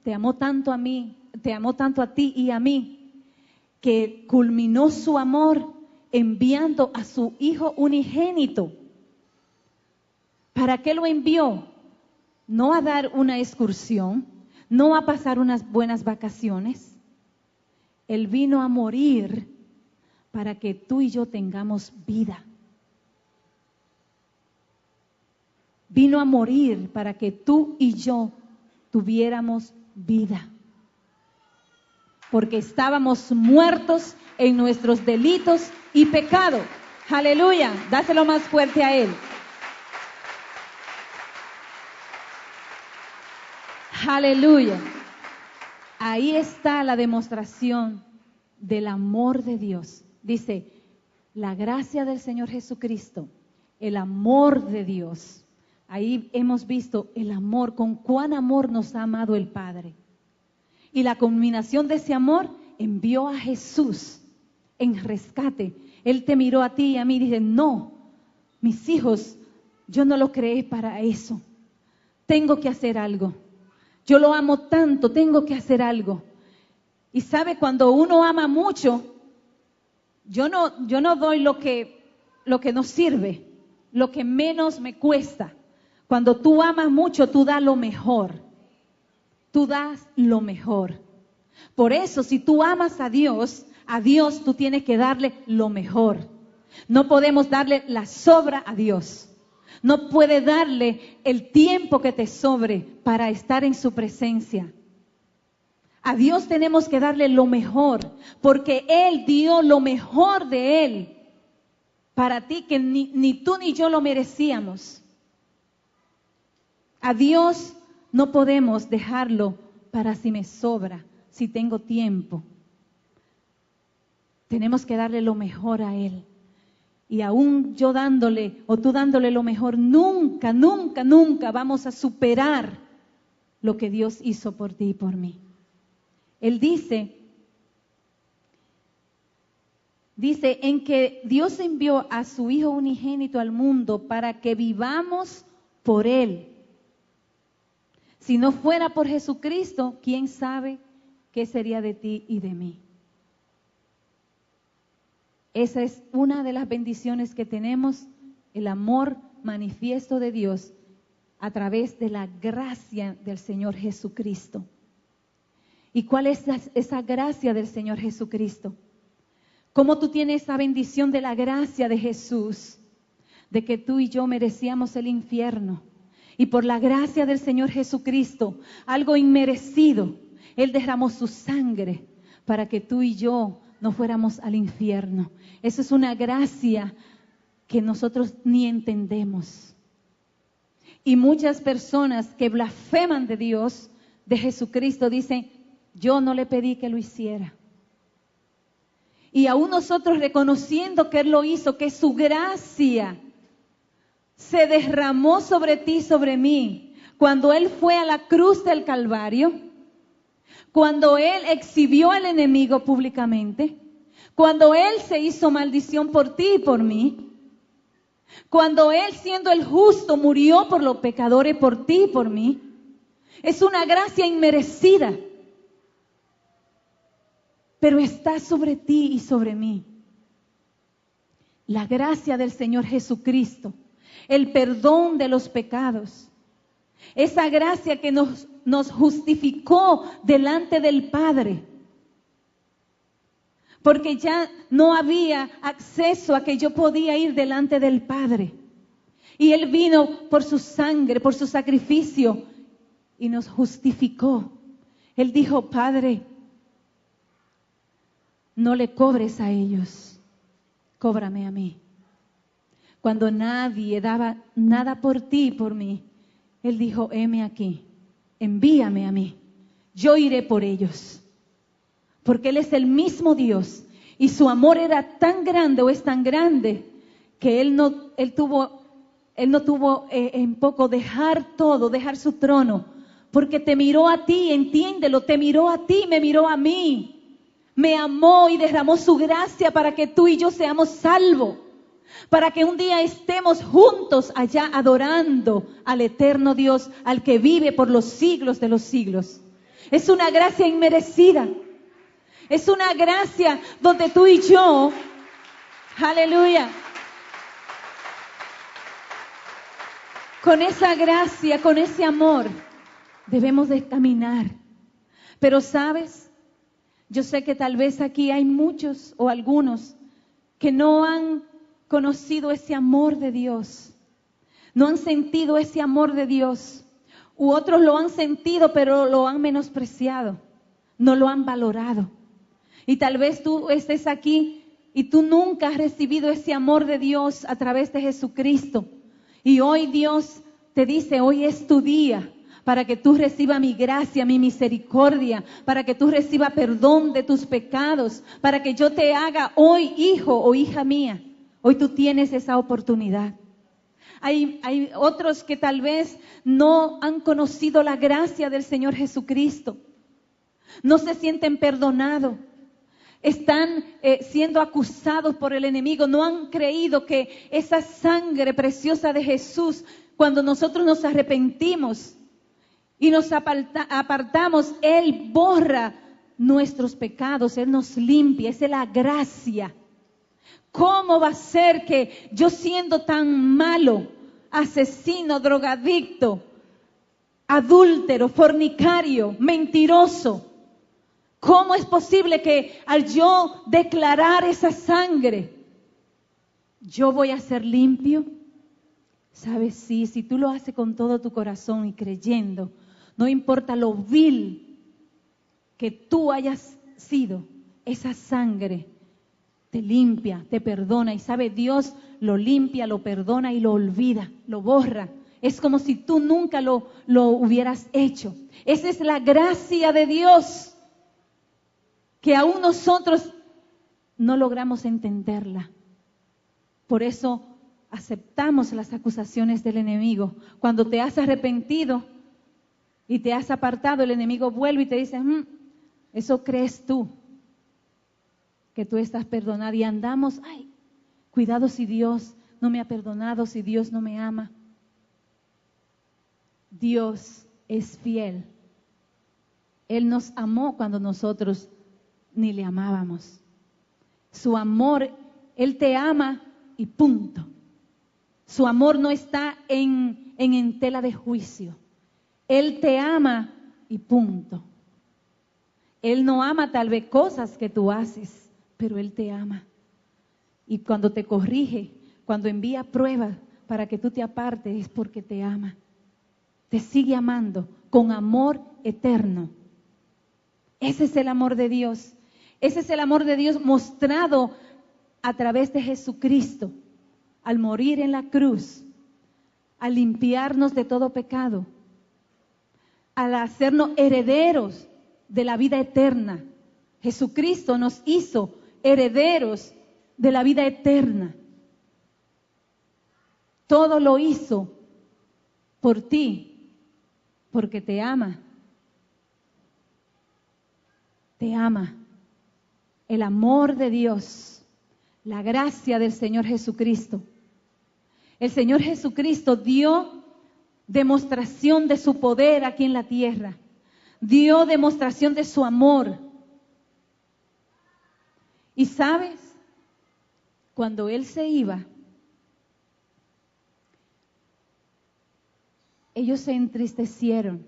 te amó tanto a mí, te amó tanto a ti y a mí, que culminó su amor enviando a su Hijo unigénito. ¿Para qué lo envió? No a dar una excursión, no a pasar unas buenas vacaciones. Él vino a morir para que tú y yo tengamos vida. Vino a morir para que tú y yo tuviéramos vida. Porque estábamos muertos en nuestros delitos y pecados. Aleluya, dáselo más fuerte a Él. Aleluya. Ahí está la demostración del amor de Dios. Dice, la gracia del Señor Jesucristo, el amor de Dios. Ahí hemos visto el amor, con cuán amor nos ha amado el Padre. Y la culminación de ese amor envió a Jesús en rescate. Él te miró a ti y a mí y dice, no, mis hijos, yo no lo creé para eso. Tengo que hacer algo. Yo lo amo tanto, tengo que hacer algo. Y sabe, cuando uno ama mucho, yo no doy lo que nos sirve, lo que menos me cuesta. Cuando tú amas mucho, tú das lo mejor. Tú das lo mejor. Por eso, si tú amas a Dios tú tienes que darle lo mejor. No podemos darle la sobra a Dios. No puede darle el tiempo que te sobre para estar en su presencia. A Dios tenemos que darle lo mejor, porque Él dio lo mejor de Él para ti, que ni tú ni yo lo merecíamos. A Dios no podemos dejarlo para si me sobra, si tengo tiempo. Tenemos que darle lo mejor a Él. Y aún yo dándole o tú dándole lo mejor, nunca vamos a superar lo que Dios hizo por ti y por mí. Él dice en que Dios envió a su Hijo unigénito al mundo para que vivamos por Él. Si no fuera por Jesucristo, ¿quién sabe qué sería de ti y de mí? Esa es una de las bendiciones que tenemos, el amor manifiesto de Dios a través de la gracia del Señor Jesucristo. ¿Y cuál es esa gracia del Señor Jesucristo? ¿Cómo tú tienes esa bendición de la gracia de Jesús? De que tú y yo merecíamos el infierno. Y por la gracia del Señor Jesucristo, algo inmerecido, Él derramó su sangre para que tú y yo no fuéramos al infierno. Eso es una gracia que nosotros ni entendemos. Y muchas personas que blasfeman de Dios, de Jesucristo, dicen, yo no le pedí que lo hiciera. Y aún nosotros reconociendo que Él lo hizo, que su gracia se derramó sobre ti, sobre mí, cuando Él fue a la cruz del Calvario, cuando Él exhibió al enemigo públicamente, cuando Él se hizo maldición por ti y por mí, cuando Él siendo el justo murió por los pecadores, por ti y por mí. Es una gracia inmerecida, pero está sobre ti y sobre mí. La gracia del Señor Jesucristo, el perdón de los pecados, esa gracia que nos justificó delante del Padre, porque ya no había acceso a que yo podía ir delante del Padre. Y Él vino por su sangre, por su sacrificio, y nos justificó. Él dijo, Padre, no le cobres a ellos, cóbrame a mí. Cuando nadie daba nada por ti y por mí, Él dijo, heme aquí, envíame a mí, yo iré por ellos. Porque Él es el mismo Dios y su amor era tan grande o es tan grande que Él no tuvo en poco dejar todo, dejar su trono, porque te miró a ti, entiéndelo, te miró a ti, me miró a mí, me amó y derramó su gracia para que tú y yo seamos salvos, para que un día estemos juntos allá adorando al eterno Dios, al que vive por los siglos de los siglos. Es una gracia inmerecida. Es una gracia donde tú y yo, aleluya, con esa gracia, con ese amor, debemos de caminar. Pero ¿sabes? Yo sé que tal vez aquí hay muchos o algunos que no han conocido ese amor de Dios, no han sentido ese amor de Dios, u otros lo han sentido pero lo han menospreciado, no lo han valorado. Y tal vez tú estés aquí y tú nunca has recibido ese amor de Dios a través de Jesucristo. Y hoy Dios te dice, hoy es tu día para que tú recibas mi gracia, mi misericordia, para que tú recibas perdón de tus pecados, para que yo te haga hoy hijo o hija mía. Hoy tú tienes esa oportunidad. Hay otros que tal vez no han conocido la gracia del Señor Jesucristo. No se sienten perdonados. Están siendo acusados por el enemigo. No han creído que esa sangre preciosa de Jesús, cuando nosotros nos arrepentimos y nos apartamos, Él borra nuestros pecados, Él nos limpia. Esa es la gracia. ¿Cómo va a ser que yo siendo tan malo, asesino, drogadicto, adúltero, fornicario, mentiroso, cómo es posible que al yo declarar esa sangre, yo voy a ser limpio? ¿Sabes? Sí, si tú lo haces con todo tu corazón y creyendo, no importa lo vil que tú hayas sido, esa sangre te limpia, te perdona. Y sabe, Dios lo limpia, lo perdona y lo olvida, lo borra. Es como si tú nunca lo hubieras hecho. Esa es la gracia de Dios, que aún nosotros no logramos entenderla. Por eso aceptamos las acusaciones del enemigo. Cuando te has arrepentido y te has apartado, el enemigo vuelve y te dice, eso crees tú, que tú estás perdonado. Y andamos, cuidado si Dios no me ha perdonado, si Dios no me ama. Dios es fiel. Él nos amó cuando nosotros ni le amábamos. Su amor, Él te ama y punto. Su amor no está en tela de juicio. Él te ama y punto. Él no ama tal vez cosas que tú haces, pero Él te ama. Y cuando te corrige, cuando envía pruebas para que tú te apartes, es porque te ama. Te sigue amando con amor eterno. Ese es el amor de Dios. Ese es el amor de Dios mostrado a través de Jesucristo, al morir en la cruz, al limpiarnos de todo pecado, al hacernos herederos de la vida eterna. Jesucristo nos hizo herederos de la vida eterna. Todo lo hizo por ti, porque te ama. Te ama. El amor de Dios, la gracia del Señor Jesucristo. El Señor Jesucristo dio demostración de su poder aquí en la tierra. Dio demostración de su amor. Y sabes, cuando Él se iba, ellos se entristecieron,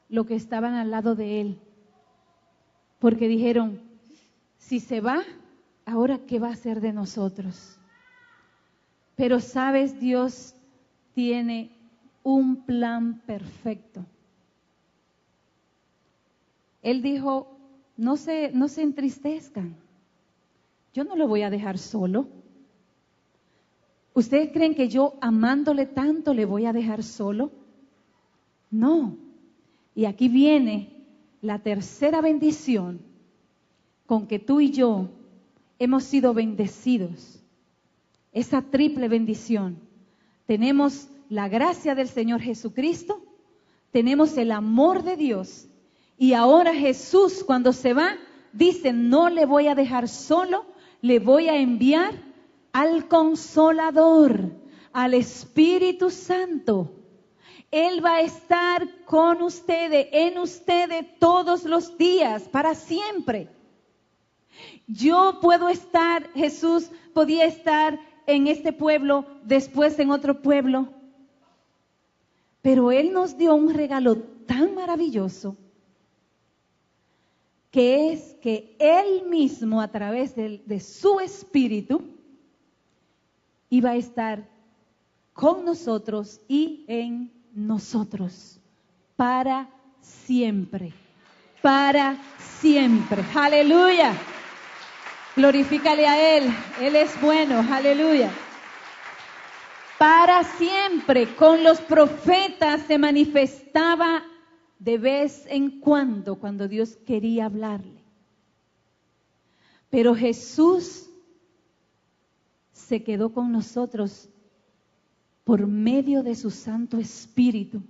los que estaban al lado de Él, porque dijeron, si se va, ¿ahora qué va a hacer de nosotros? Pero sabes, Dios tiene un plan perfecto. Él dijo, no se entristezcan, yo no lo voy a dejar solo. ¿Ustedes creen que yo amándole tanto le voy a dejar solo? No. Y aquí viene la tercera bendición con que tú y yo hemos sido bendecidos. Esa triple bendición. Tenemos la gracia del Señor Jesucristo, tenemos el amor de Dios y ahora Jesús cuando se va dice, no le voy a dejar solo, le voy a enviar al Consolador, al Espíritu Santo. Él va a estar con ustedes, en ustedes todos los días, para siempre. Yo puedo estar, Jesús podía estar en este pueblo, después en otro pueblo, pero Él nos dio un regalo tan maravilloso, que es que Él mismo a través de su Espíritu iba a estar con nosotros y en nosotros para siempre, para siempre. Aleluya. Glorifícale a Él, Él es bueno, aleluya. Para siempre, con los profetas se manifestaba de vez en cuando Dios quería hablarle. Pero Jesús se quedó con nosotros por medio de su Santo Espíritu.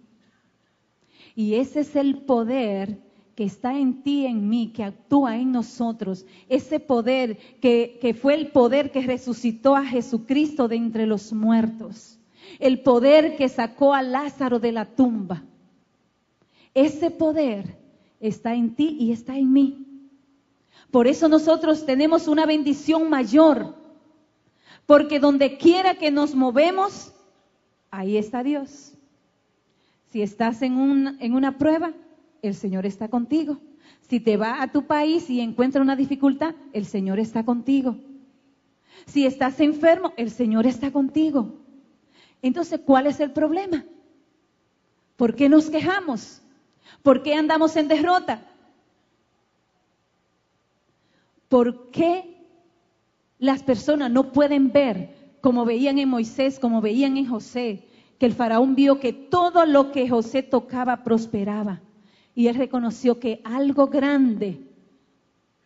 Y ese es el poder que está en ti y en mí, que actúa en nosotros. Ese poder que fue el poder que resucitó a Jesucristo de entre los muertos. El poder que sacó a Lázaro de la tumba. Ese poder está en ti y está en mí. Por eso nosotros tenemos una bendición mayor. Porque donde quiera que nos movemos, ahí está Dios. Si estás en una prueba, el Señor está contigo. Si te va a tu país y encuentra una dificultad, el Señor está contigo. Si estás enfermo, el Señor está contigo. Entonces, ¿cuál es el problema? ¿Por qué nos quejamos? ¿Por qué andamos en derrota? ¿Por qué las personas no pueden ver, como veían en Moisés, como veían en José, que el faraón vio que todo lo que José tocaba prosperaba? Y él reconoció que algo grande,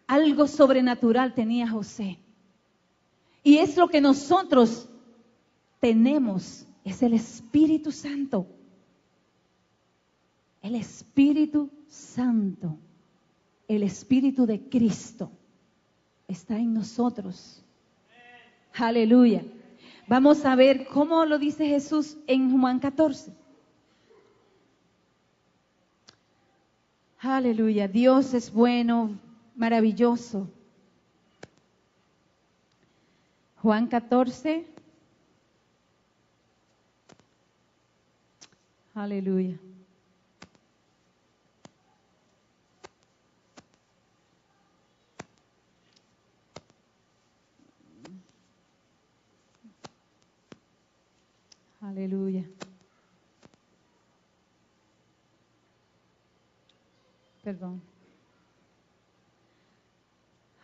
algo sobrenatural tenía José. Y es lo que nosotros tenemos, es el Espíritu Santo. El Espíritu Santo, el Espíritu de Cristo está en nosotros. Aleluya. Vamos a ver cómo lo dice Jesús en Juan 14. Aleluya, Dios es bueno, maravilloso. Juan 14. Aleluya. Aleluya. Perdón.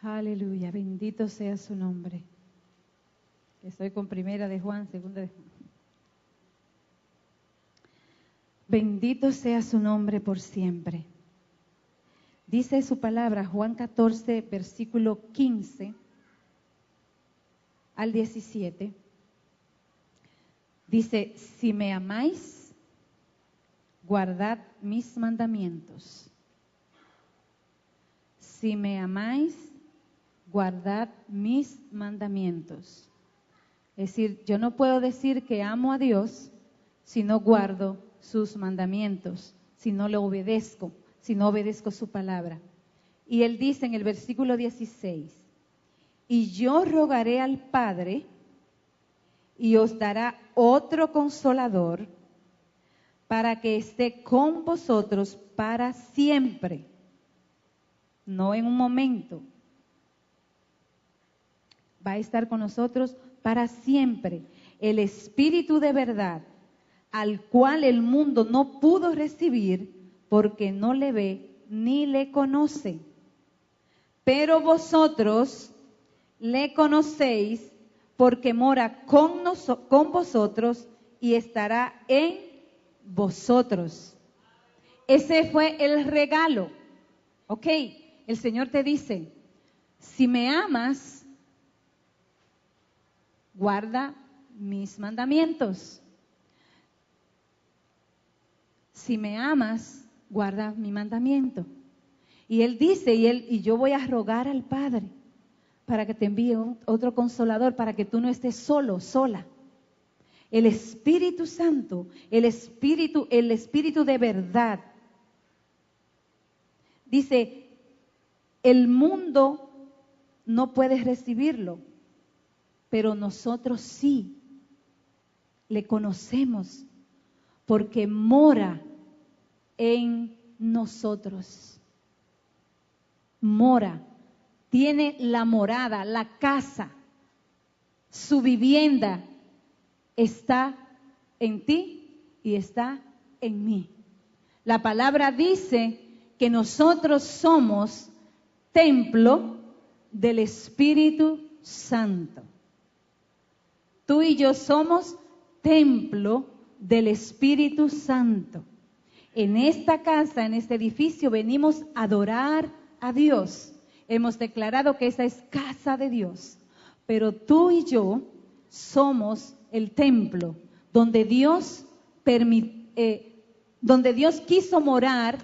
Aleluya, bendito sea su nombre. Estoy con primera de Juan, segunda de Juan. Bendito sea su nombre por siempre. Dice su palabra, Juan 14, versículo 15 al 17. Dice, si me amáis, guardad mis mandamientos. Si me amáis, guardad mis mandamientos. Es decir, yo no puedo decir que amo a Dios si no guardo sus mandamientos, si no le obedezco, si no obedezco su palabra. Y él dice en el versículo 16, y yo rogaré al Padre y os dará otro consolador para que esté con vosotros para siempre, no en un momento. Va a estar con nosotros para siempre. El Espíritu de verdad, al cual el mundo no pudo recibir porque no le ve ni le conoce. Pero vosotros le conocéis porque mora con vosotros y estará en vosotros. Ese fue el regalo. Ok, el Señor te dice, si me amas, guarda mis mandamientos. Si me amas, guarda mi mandamiento. Y Él dice, y yo voy a rogar al Padre para que te envíe otro consolador, para que tú no estés solo, sola. El Espíritu Santo, el Espíritu de verdad. Dice, el mundo no puede recibirlo, pero nosotros sí le conocemos porque mora en nosotros. Mora, tiene la morada, la casa, su vivienda está en ti y está en mí. La palabra dice que nosotros somos templo del Espíritu Santo. Tú y yo somos templo del Espíritu Santo. En esta casa, en este edificio, venimos a adorar a Dios. Hemos declarado que esa es casa de Dios. Pero tú y yo somos el templo donde Dios quiso morar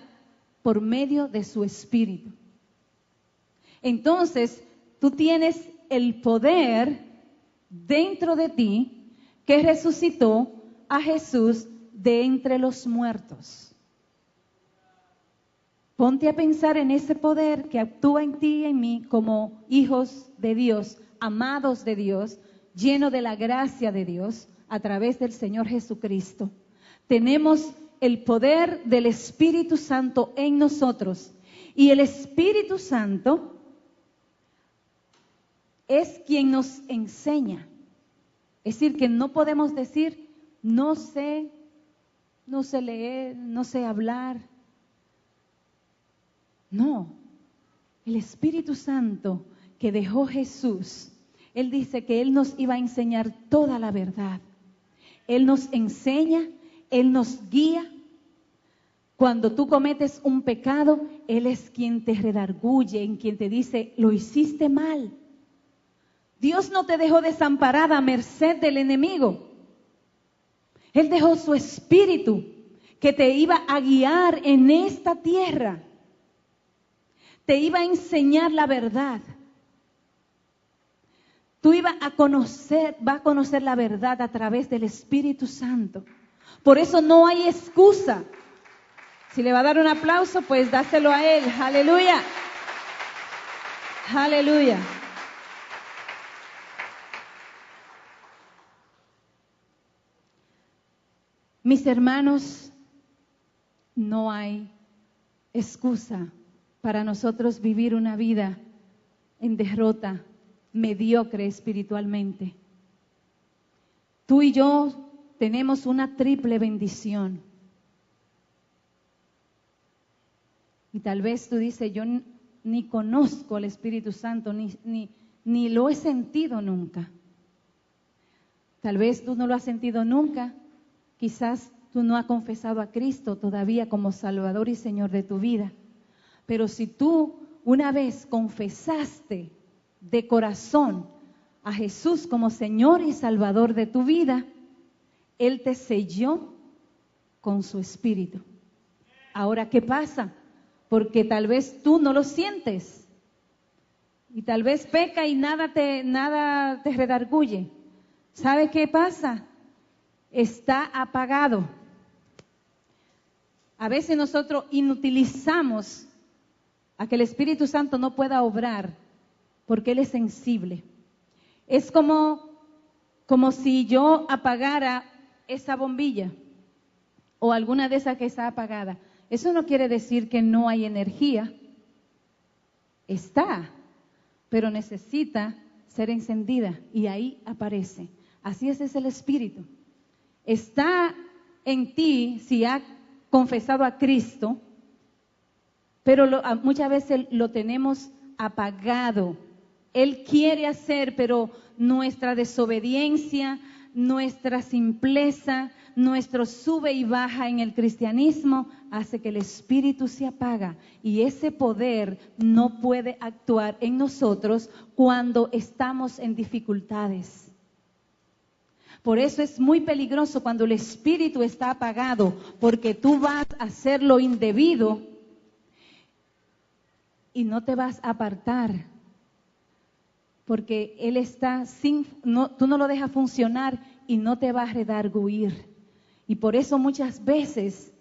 por medio de su Espíritu. Entonces, tú tienes el poder dentro de ti que resucitó a Jesús de entre los muertos. Ponte a pensar en ese poder que actúa en ti y en mí como hijos de Dios, amados de Dios, llenos de la gracia de Dios a través del Señor Jesucristo. Tenemos el poder del Espíritu Santo en nosotros. Y el Espíritu Santo es quien nos enseña. Es decir, que no podemos decir, no sé leer, no sé hablar. No, el Espíritu Santo que dejó Jesús, Él dice que Él nos iba a enseñar toda la verdad. Él nos enseña, Él nos guía. Cuando tú cometes un pecado, Él es quien te redarguye, en quien te dice, lo hiciste mal. Dios no te dejó desamparada a merced del enemigo. Él dejó su Espíritu que te iba a guiar en esta tierra. Te iba a enseñar la verdad. Tú vas a conocer la verdad a través del Espíritu Santo. Por eso no hay excusa. Si le va a dar un aplauso, pues dáselo a Él. Aleluya. Aleluya. Mis hermanos, no hay excusa para nosotros vivir una vida en derrota, mediocre espiritualmente. Tú y yo tenemos una triple bendición. Y tal vez tú dices, yo ni conozco al Espíritu Santo, ni lo he sentido nunca. Tal vez tú no lo has sentido nunca. Quizás tú no has confesado a Cristo todavía como Salvador y Señor de tu vida. Pero si tú una vez confesaste de corazón a Jesús como Señor y Salvador de tu vida, Él te selló con su Espíritu. Ahora, ¿qué pasa? Porque tal vez tú no lo sientes. Y tal vez peca y nada te redarguye. ¿Sabe qué pasa? Está apagado. A veces nosotros inutilizamos a que el Espíritu Santo no pueda obrar porque Él es sensible. Es como si yo apagara esa bombilla o alguna de esas que está apagada. Eso no quiere decir que no hay energía. Está, pero necesita ser encendida y ahí aparece. Así es el Espíritu. Está en ti si has confesado a Cristo, pero muchas veces lo tenemos apagado. Él quiere hacer, pero nuestra desobediencia, nuestra simpleza, nuestro sube y baja en el cristianismo hace que el Espíritu se apaga y ese poder no puede actuar en nosotros cuando estamos en dificultades. Por eso es muy peligroso cuando el Espíritu está apagado, porque tú vas a hacer lo indebido y no te vas a apartar, porque Él está tú no lo dejas funcionar y no te va a redarguir. Y por eso muchas veces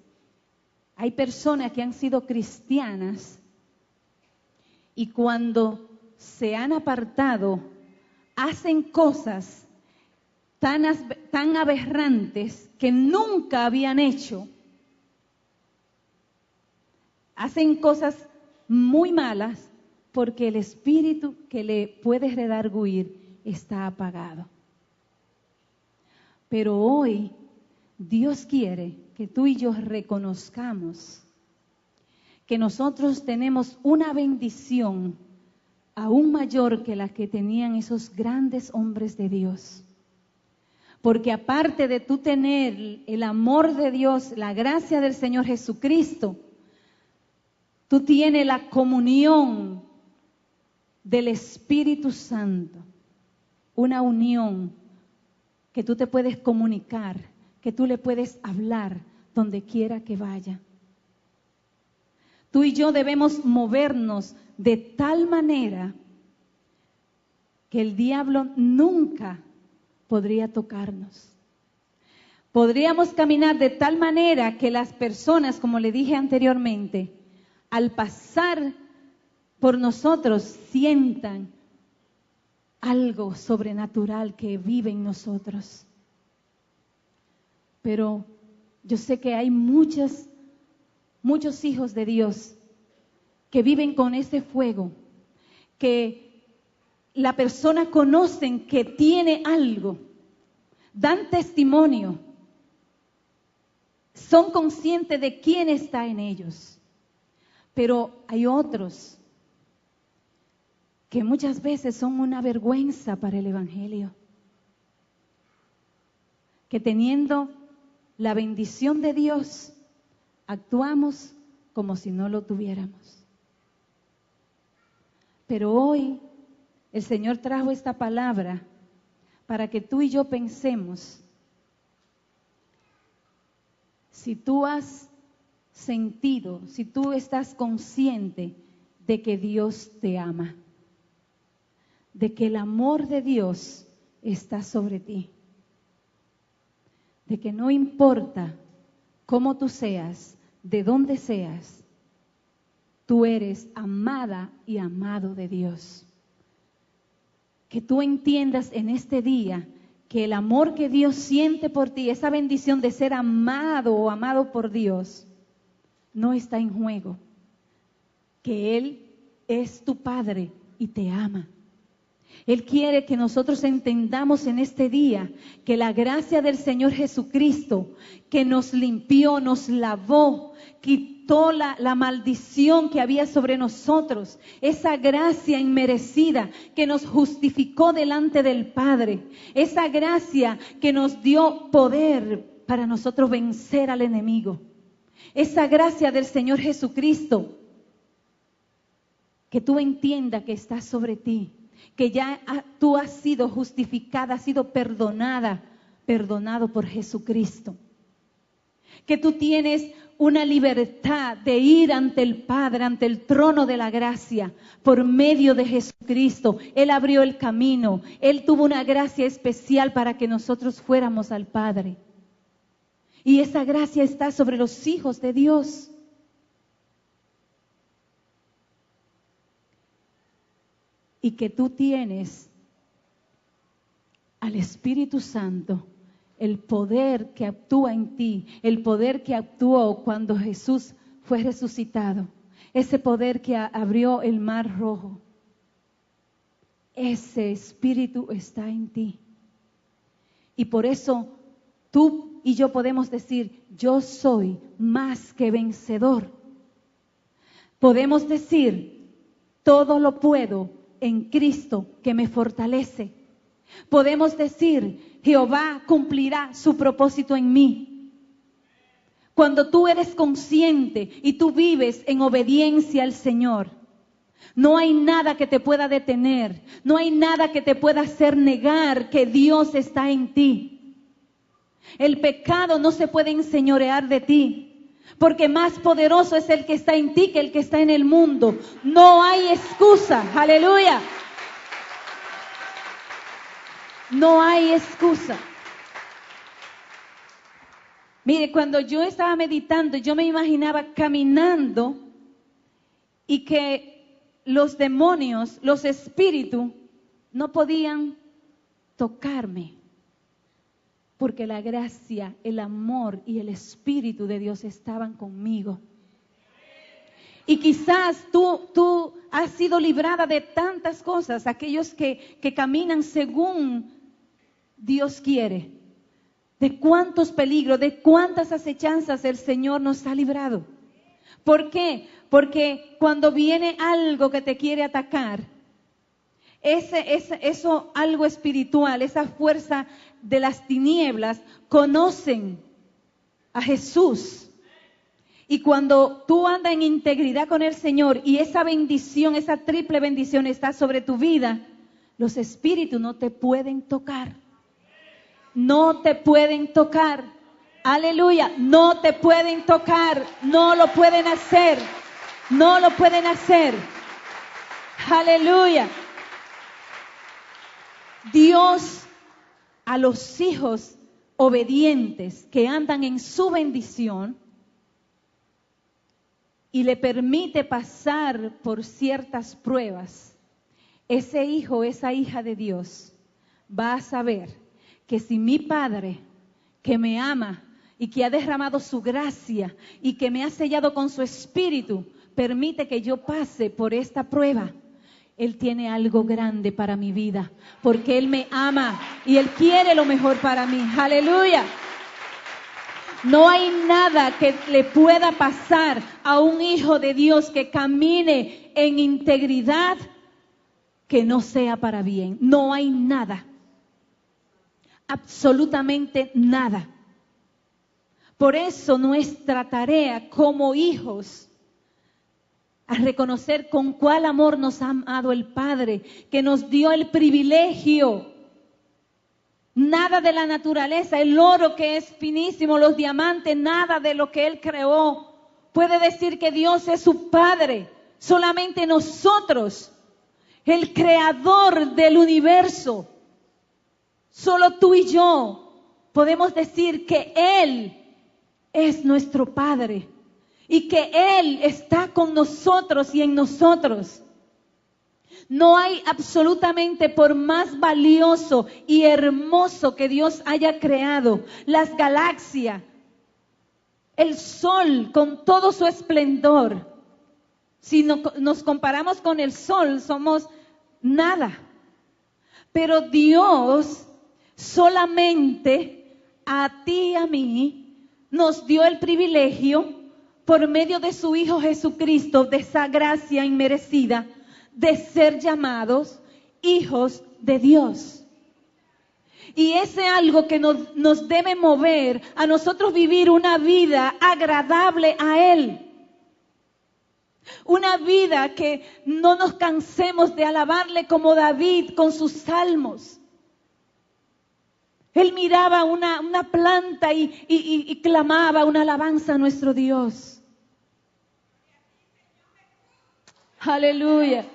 hay personas que han sido cristianas y cuando se han apartado, hacen cosas tan aberrantes que nunca habían hecho. Hacen cosas muy malas porque el espíritu que le puede redarguir está apagado. Pero hoy Dios quiere que tú y yo reconozcamos que nosotros tenemos una bendición aún mayor que la que tenían esos grandes hombres de Dios. Porque aparte de tú tener el amor de Dios, la gracia del Señor Jesucristo, tú tienes la comunión del Espíritu Santo, una unión que tú te puedes comunicar, que tú le puedes hablar donde quiera que vaya. Tú y yo debemos movernos de tal manera que el diablo nunca podría tocarnos. Podríamos caminar de tal manera que las personas, como le dije anteriormente, al pasar por nosotros sientan algo sobrenatural que vive en nosotros. Pero yo sé que hay muchos hijos de Dios que viven con ese fuego, que la persona conocen que tiene algo, dan testimonio, son conscientes de quién está en ellos. Pero hay otros que muchas veces son una vergüenza para el Evangelio, que teniendo la bendición de Dios, actuamos como si no lo tuviéramos. Pero hoy el Señor trajo esta palabra para que tú y yo pensemos, si tú has sentido, si tú estás consciente de que Dios te ama, de que el amor de Dios está sobre ti, de que no importa cómo tú seas, de donde seas, tú eres amada y amado de Dios. Que tú entiendas en este día que el amor que Dios siente por ti, esa bendición de ser amado o amado por Dios, no está en juego. Que Él es tu Padre y te ama. Él quiere que nosotros entendamos en este día que la gracia del Señor Jesucristo, que nos limpió, nos lavó, quitó la maldición que había sobre nosotros, esa gracia inmerecida que nos justificó delante del Padre, esa gracia que nos dio poder para nosotros vencer al enemigo, esa gracia del Señor Jesucristo, que tú entiendas que está sobre ti, que ya tú has sido justificada, has sido perdonado por Jesucristo. Que tú tienes una libertad de ir ante el Padre, ante el trono de la gracia, por medio de Jesucristo. Él abrió el camino, Él tuvo una gracia especial para que nosotros fuéramos al Padre. Y esa gracia está sobre los hijos de Dios. Y que tú tienes al Espíritu Santo, el poder que actúa en ti, el poder que actuó cuando Jesús fue resucitado, ese poder que abrió el mar rojo, ese Espíritu está en ti. Y por eso tú y yo podemos decir, yo soy más que vencedor. Podemos decir, todo lo puedo en Cristo que me fortalece. Podemos decir, Jehová cumplirá su propósito en mí. Cuando tú eres consciente y tú vives en obediencia al Señor, no hay nada que te pueda detener, no hay nada que te pueda hacer negar que Dios está en ti. El pecado no se puede enseñorear de ti. Porque más poderoso es el que está en ti que el que está en el mundo. No hay excusa. Aleluya. No hay excusa. Mire, cuando yo estaba meditando, yo me imaginaba caminando y que los demonios, los espíritus, no podían tocarme. Porque la gracia, el amor y el Espíritu de Dios estaban conmigo. Y quizás tú has sido librada de tantas cosas, aquellos que caminan según Dios quiere. De cuántos peligros, de cuántas acechanzas el Señor nos ha librado. ¿Por qué? Porque cuando viene algo que te quiere atacar, eso algo espiritual, esa fuerza de las tinieblas, conocen a Jesús. Y cuando tú andas en integridad con el Señor y esa bendición, esa triple bendición está sobre tu vida, los espíritus no te pueden tocar. No te pueden tocar. Aleluya, no te pueden tocar, no lo pueden hacer. No lo pueden hacer. Aleluya. Dios a los hijos obedientes que andan en su bendición y le permite pasar por ciertas pruebas, ese hijo, esa hija de Dios va a saber que si mi Padre, que me ama y que ha derramado su gracia y que me ha sellado con su Espíritu, permite que yo pase por esta prueba, Él tiene algo grande para mi vida, porque Él me ama y Él quiere lo mejor para mí. ¡Aleluya! No hay nada que le pueda pasar a un hijo de Dios que camine en integridad que no sea para bien. No hay nada. Absolutamente nada. Por eso nuestra tarea como hijos, a reconocer con cuál amor nos ha amado el Padre, que nos dio el privilegio. Nada de la naturaleza, el oro que es finísimo, los diamantes, nada de lo que Él creó puede decir que Dios es su Padre. Solamente nosotros, el creador del universo, solo tú y yo podemos decir que Él es nuestro Padre. y que Él está con nosotros y en nosotros. No hay absolutamente, por más valioso y hermoso que Dios haya creado, las galaxias, el sol con todo su esplendor. Si nos comparamos con el sol, somos nada. Pero Dios solamente a ti y a mí nos dio el privilegio, por medio de su Hijo Jesucristo, de esa gracia inmerecida, de ser llamados hijos de Dios. Y ese algo que nos debe mover a nosotros vivir una vida agradable a Él. Una vida que no nos cansemos de alabarle como David con sus salmos. Él miraba una planta y clamaba una alabanza a nuestro Dios. Aleluya.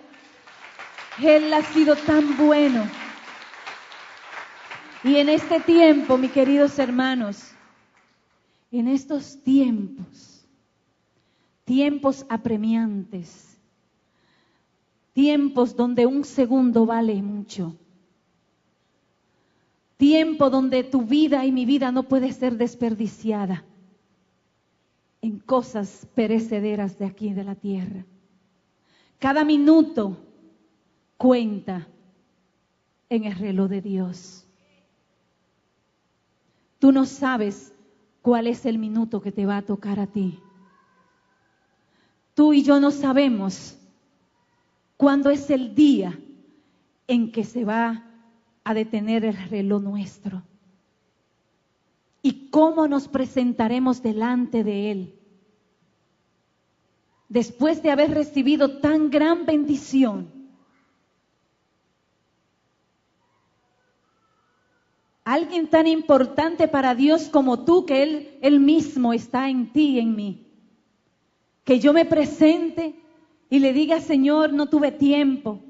Él ha sido tan bueno. Y en este tiempo, mis queridos hermanos, en estos tiempos apremiantes, tiempos donde un segundo vale mucho, tiempo donde tu vida y mi vida no puede ser desperdiciada en cosas perecederas de aquí de la tierra. Cada minuto cuenta en el reloj de Dios. Tú no sabes cuál es el minuto que te va a tocar a ti. Tú y yo no sabemos cuándo es el día en que se va a detener el reloj nuestro. Y cómo nos presentaremos delante de Él. Después de haber recibido tan gran bendición. Alguien tan importante para Dios como tú, que Él mismo está en ti y en mí. Que yo me presente y le diga: Señor, no tuve tiempo.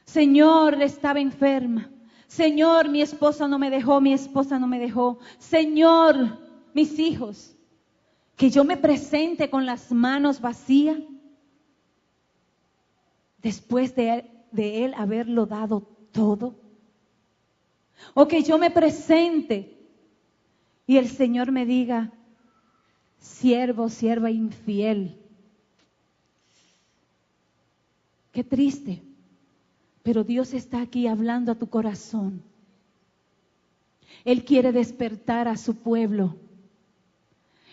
Señor, estaba enferma. Señor, mi esposa no me dejó, mi esposa no me dejó. Señor, mis hijos. Que yo me presente con las manos vacías. Después de Él haberlo dado todo. O que yo me presente y el Señor me diga: siervo, sierva infiel. Qué triste. Pero Dios está aquí hablando a tu corazón. Él quiere despertar a su pueblo.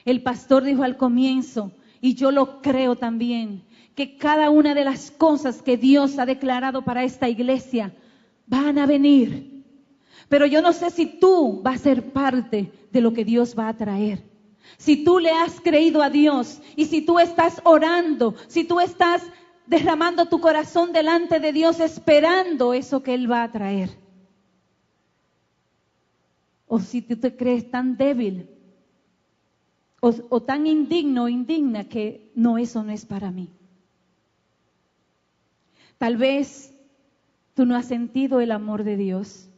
El pastor dijo al comienzo, y yo lo creo también, que cada una de las cosas que Dios ha declarado para esta iglesia van a venir. Pero yo no sé si tú vas a ser parte de lo que Dios va a traer. Si tú le has creído a Dios y si tú estás orando, si tú estás derramando tu corazón delante de Dios esperando eso que Él va a traer. O si tú te crees tan débil o tan indigno o indigna que no, eso no es para mí. Tal vez tú no has sentido el amor de Dios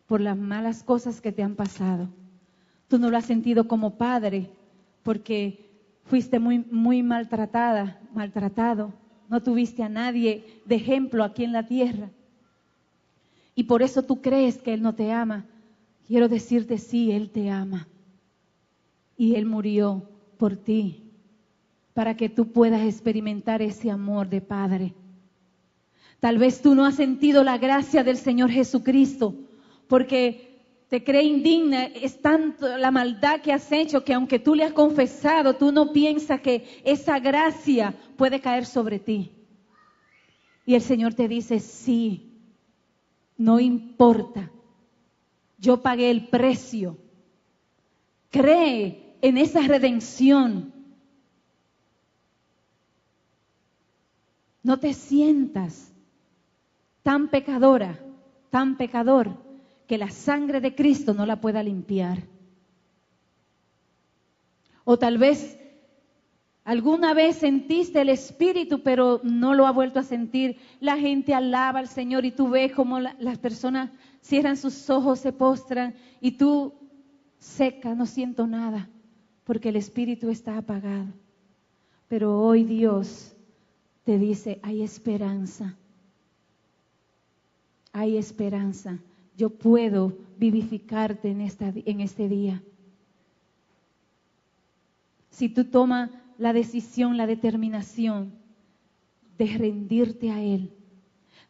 por las malas cosas que te han pasado. Tú no lo has sentido como padre porque fuiste muy maltratado. No tuviste a nadie de ejemplo aquí en la tierra. Y por eso tú crees que Él no te ama. Quiero decirte, sí, Él te ama. Y Él murió por ti, para que tú puedas experimentar ese amor de Padre. Tal vez tú no has sentido la gracia del Señor Jesucristo, porque te cree indigna, es tanto la maldad que has hecho que aunque tú le has confesado, tú no piensas que esa gracia puede caer sobre ti. Y el Señor te dice, sí, no importa, yo pagué el precio. Cree en esa redención. No te sientas tan pecadora, tan pecador, que la sangre de Cristo no la pueda limpiar. O tal vez alguna vez sentiste el Espíritu, pero no lo ha vuelto a sentir. La gente alaba al Señor y tú ves como las personas cierran sus ojos, se postran y tú seca, no siento nada, porque el Espíritu está apagado. Pero hoy Dios te dice, hay esperanza. Hay esperanza. Yo puedo vivificarte en este día. Si tú tomas la decisión, la determinación de rendirte a Él,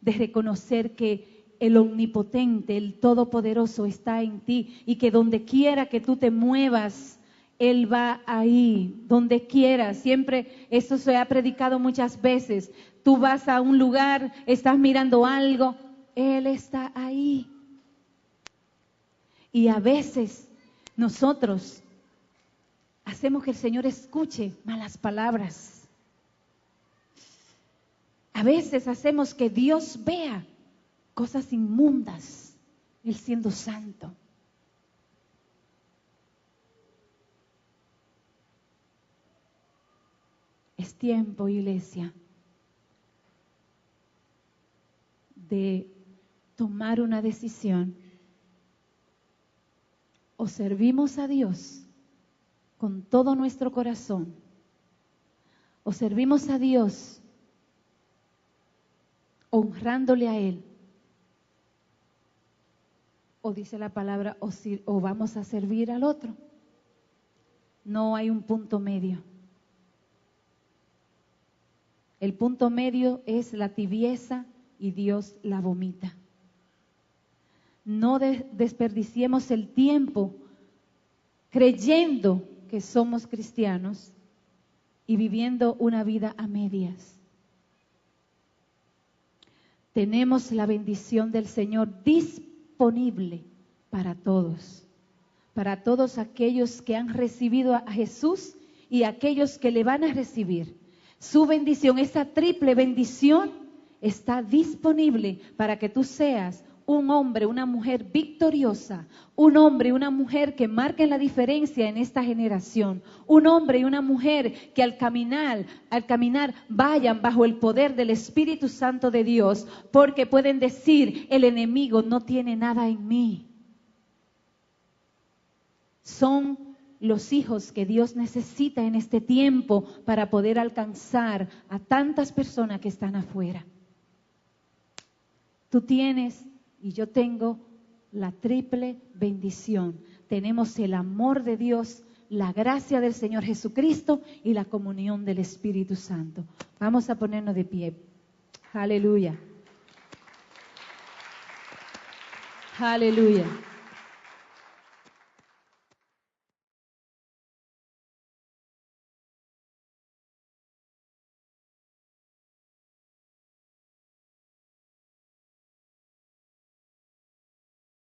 de reconocer que el omnipotente, el todopoderoso está en ti y que donde quiera que tú te muevas, Él va ahí, donde quiera. Siempre, esto se ha predicado muchas veces. Tú vas a un lugar, estás mirando algo, Él está ahí. Y a veces nosotros hacemos que el Señor escuche malas palabras. A veces hacemos que Dios vea cosas inmundas, Él siendo santo. Es tiempo, iglesia, de tomar una decisión. O servimos a Dios con todo nuestro corazón, o servimos a Dios honrándole a Él, o dice la palabra, o vamos a servir al otro. No hay un punto medio. El punto medio es la tibieza y Dios la vomita. No desperdiciemos el tiempo creyendo que somos cristianos y viviendo una vida a medias. Tenemos la bendición del Señor disponible para todos aquellos que han recibido a Jesús y aquellos que le van a recibir. Su bendición, esa triple bendición, está disponible para que tú seas un hombre, una mujer victoriosa, un hombre y una mujer que marquen la diferencia en esta generación, un hombre y una mujer que al caminar vayan bajo el poder del Espíritu Santo de Dios, porque pueden decir, el enemigo no tiene nada en mí. Son los hijos que Dios necesita en este tiempo para poder alcanzar a tantas personas que están afuera. Tú tienes y yo tengo la triple bendición. Tenemos el amor de Dios, la gracia del Señor Jesucristo y la comunión del Espíritu Santo. Vamos a ponernos de pie. Aleluya. Aleluya.